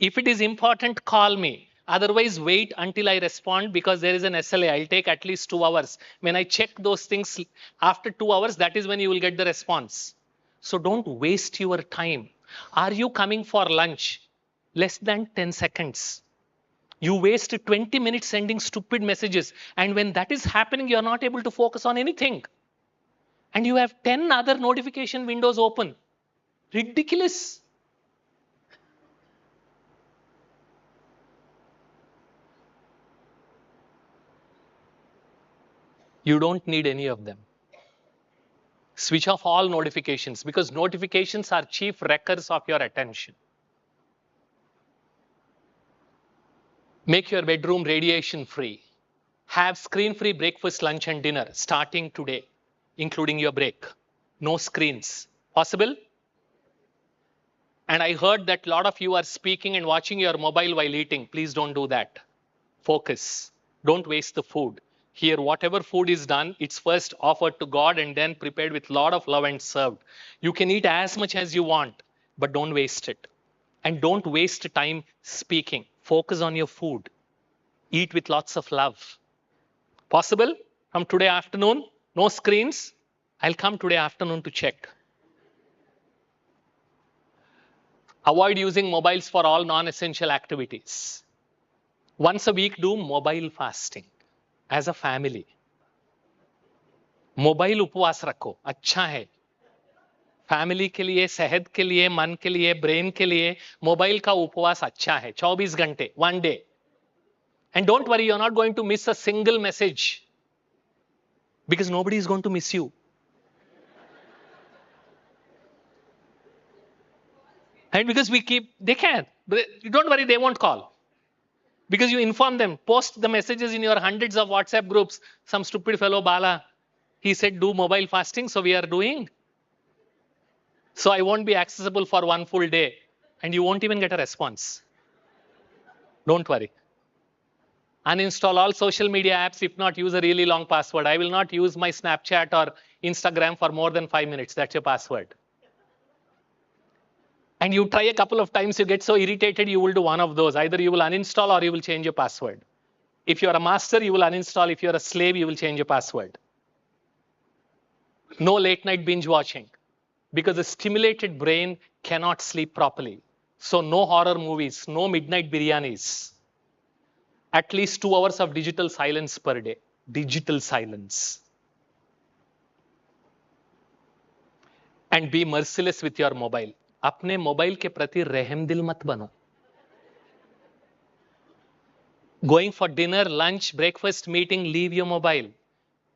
If it is important, call me. Otherwise, wait until I respond because there is an SLA. I'll take at least 2 hours. When I check those things after 2 hours, that is when you will get the response. So don't waste your time. Are you coming for lunch? Less than 10 seconds. You waste 20 minutes sending stupid messages. And when that is happening, you're not able to focus on anything. And you have 10 other notification windows open. Ridiculous. You don't need any of them. Switch off all notifications because notifications are chief wreckers of your attention. Make your bedroom radiation free. Have screen free breakfast, lunch, and dinner starting today, including your break. No screens. Possible? And I heard that a lot of you are speaking and watching your mobile while eating. Please don't do that. Focus. Don't waste the food. Here, whatever food is done, it's first offered to God and then prepared with a lot of love and served. You can eat as much as you want, but don't waste it. And don't waste time speaking. Focus on your food. Eat with lots of love. Possible? From today afternoon, no screens. I'll come today afternoon to check. Avoid using mobiles for all non-essential activities. Once a week, do mobile fasting as a family. Mobile उपवास रखो, अच्छा है. Family के लिए, सेहत के लिए, मन के लिए, ब्रेन के लिए मोबाइल का उपवास अच्छा है. 24 घंटे, 1 day. And don't worry, you're not going to miss a single message because nobody is going to miss you. And because we keep, they can. Don't worry, they won't call. Because you inform them, post the messages in your hundreds of WhatsApp groups. Some stupid fellow Bala, he said do mobile fasting, so we are doing. So I won't be accessible for 1 full day and you won't even get a response. Don't worry. Uninstall all social media apps, if not use a really long password. I will not use my Snapchat or Instagram for more than 5 minutes. That's your password. And you try a couple of times, you get so irritated, you will do one of those. Either you will uninstall or you will change your password. If you're a master, you will uninstall. If you're a slave, you will change your password. No late night binge watching because a stimulated brain cannot sleep properly. So no horror movies, no midnight biryanis. At least 2 hours of digital silence per day. Digital silence. And be merciless with your mobile. अपने mobile के प्रति रहम दिल मत बनो. Going for dinner, lunch, breakfast, meeting, leave your mobile.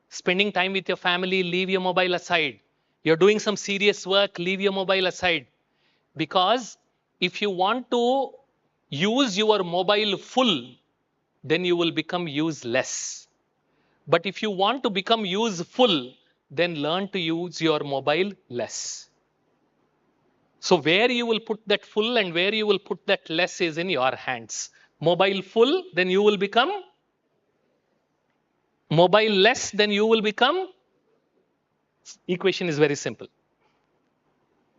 Spending time with your family, leave your mobile aside. You're doing some serious work, leave your mobile aside. Because if you want to use your mobile full, then you will become useless. But if you want to become useful, then learn to use your mobile less. So where you will put that full and where you will put that less is in your hands. Mobile full, then you will become. Mobile less, then you will become. Equation is very simple.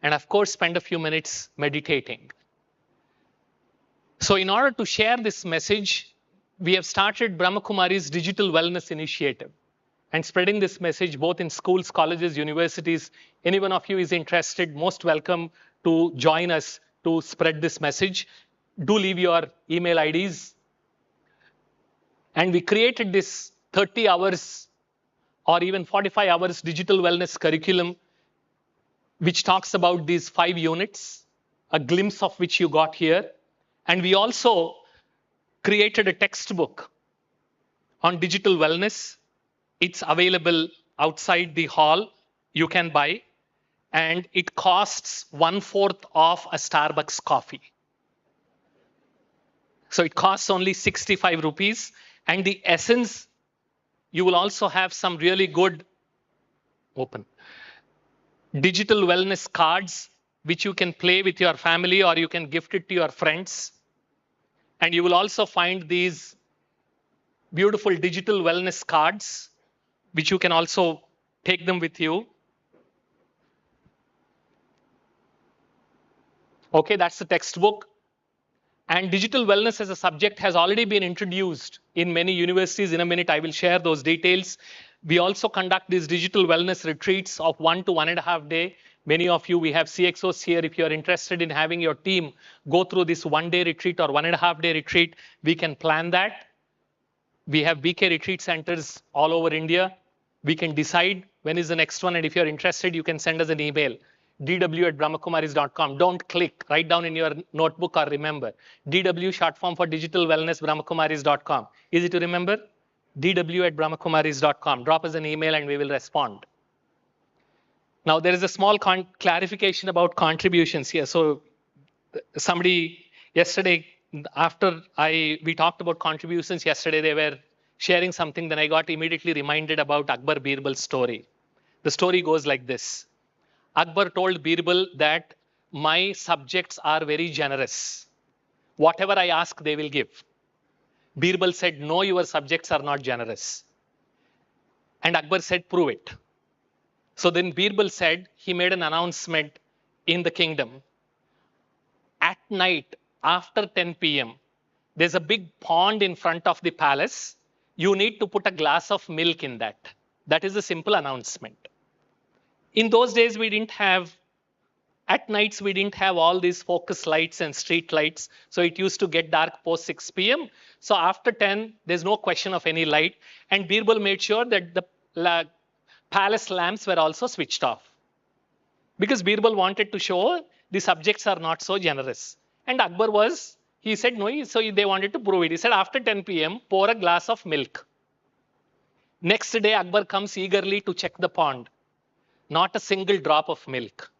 And of course, spend a few minutes meditating. So in order to share this message, we have started Brahma Kumaris Digital Wellness Initiative. And spreading this message both in schools, colleges, universities. Any one of you is interested, most welcome to join us to spread this message. Do leave your email IDs. And we created this 30 hours or even 45 hours digital wellness curriculum, which talks about these 5 units, a glimpse of which you got here. And we also created a textbook on digital wellness. It's available outside the hall. You can buy. And it costs 1/4 of a Starbucks coffee. So it costs only 65 rupees. And the essence, you will also have some really good digital wellness cards, which you can play with your family or you can gift it to your friends. And you will also find these beautiful digital wellness cards, which you can also take them with you. Okay, that's the textbook. And digital wellness as a subject has already been introduced in many universities. In a minute, I will share those details. We also conduct these digital wellness retreats of 1 to 1.5 day. Many of you, we have CXOs here. If you're interested in having your team go through this 1-day retreat or 1.5 day retreat, we can plan that. We have BK retreat centers all over India. We can decide when is the next one. And if you're interested, you can send us an email, dw@brahmakumaris.com. Don't click. Write down in your notebook or remember. DW short form for digital wellness, brahmakumaris.com. Easy to remember? dw@brahmakumaris.com. Drop us an email and we will respond. Now, there is a small clarification about contributions here. So somebody yesterday, after we talked about contributions yesterday, they were sharing something. Then I got immediately reminded about Akbar Birbal's story. The story goes like this. Akbar told Birbal that my subjects are very generous. Whatever I ask, they will give. Birbal said, no, your subjects are not generous. And Akbar said, prove it. So then Birbal said, he made an announcement in the kingdom. At night, after 10 p.m., there's a big pond in front of the palace. You need to put a glass of milk in that. That is a simple announcement. In those days, at nights, we didn't have all these focus lights and street lights. So it used to get dark post 6 p.m. So after 10, there's no question of any light. And Birbal made sure that the palace lamps were also switched off. Because Birbal wanted to show the subjects are not so generous. And Akbar he said no, so they wanted to prove it. He said after 10 p.m., pour a glass of milk. Next day, Akbar comes eagerly to check the pond. Not a single drop of milk.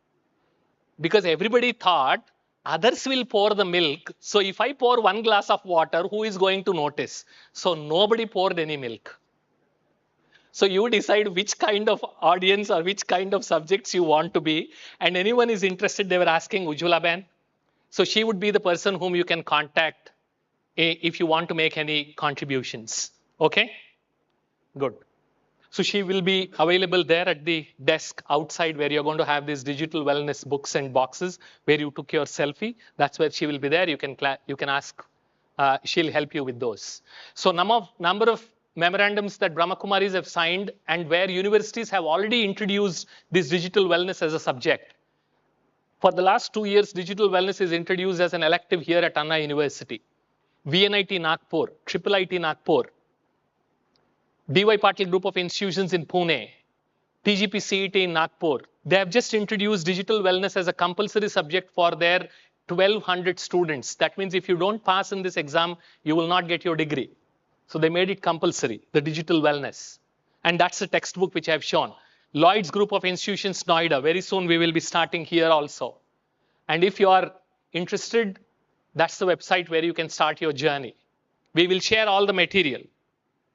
Because everybody thought others will pour the milk. So if I pour one glass of water, who is going to notice? So nobody poured any milk. So you decide which kind of audience or which kind of subjects you want to be. And anyone is interested, they were asking Ujjwala Ben. So she would be the person whom you can contact if you want to make any contributions. Okay? Good. So she will be available there at the desk outside where you're going to have these digital wellness books and boxes where you took your selfie. That's where she will be there. You can ask. She'll help you with those. So number of memorandums that Brahma Kumaris have signed and where universities have already introduced this digital wellness as a subject. For the last 2 years, digital wellness is introduced as an elective here at Anna University. VNIT Nagpur, IIIT Nagpur, DY Patil Group of Institutions in Pune, TGP CET in Nagpur. They have just introduced digital wellness as a compulsory subject for their 1,200 students. That means if you don't pass in this exam, you will not get your degree. So they made it compulsory, the digital wellness. And that's the textbook which I've shown. Lloyd's Group of Institutions, Noida. Very soon we will be starting here also. And if you are interested, that's the website where you can start your journey. We will share all the material.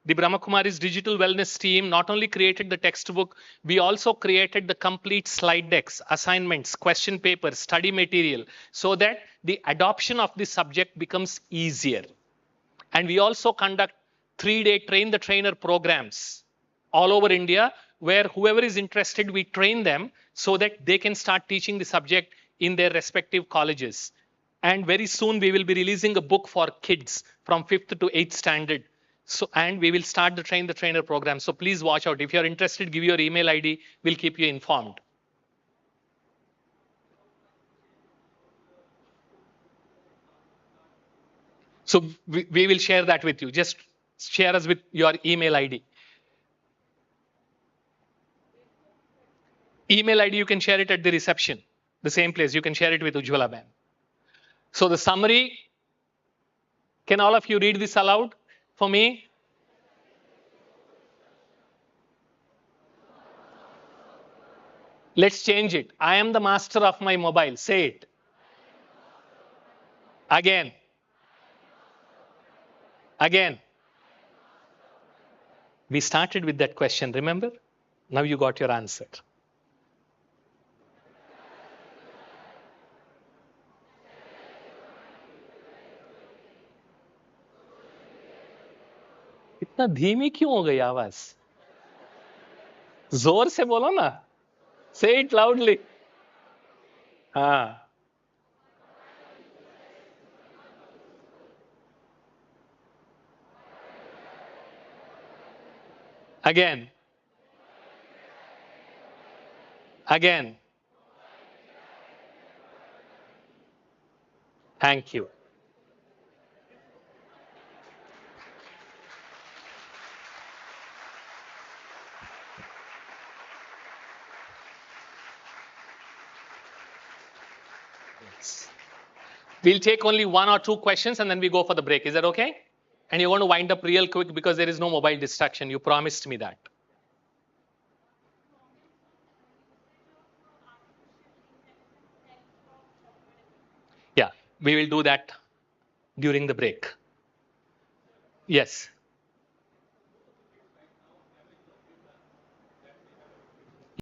The Brahma Kumaris digital wellness team not only created the textbook, we also created the complete slide decks, assignments, question papers, study material, so that the adoption of this subject becomes easier. And we also conduct 3-day train the trainer programs all over India, where whoever is interested, we train them so that they can start teaching the subject in their respective colleges. And very soon we will be releasing a book for kids from 5th to 8th standard. So, and we will start the train the trainer program. So please watch out. If you're interested, give your email ID. We'll keep you informed. So we will share that with you. Just share us with your email ID. Email ID, you can share it at the reception. The same place. You can share it with Ujjwala Ben. So the summary, can all of you read this aloud for me? Let's change it. I am the master of my mobile. Say it. Again. Again. We started with that question, remember? Now you got your answer. इतना धीमी क्यों हो गई आवाज? जोर से बोलो ना. Say it loudly. हाँ. Again. Again. Thank you. We'll take only 1 or 2 questions and then we go for the break. Is that okay? And you're going to wind up real quick because there is no mobile distraction. You promised me that. Yeah, we will do that during the break. Yes.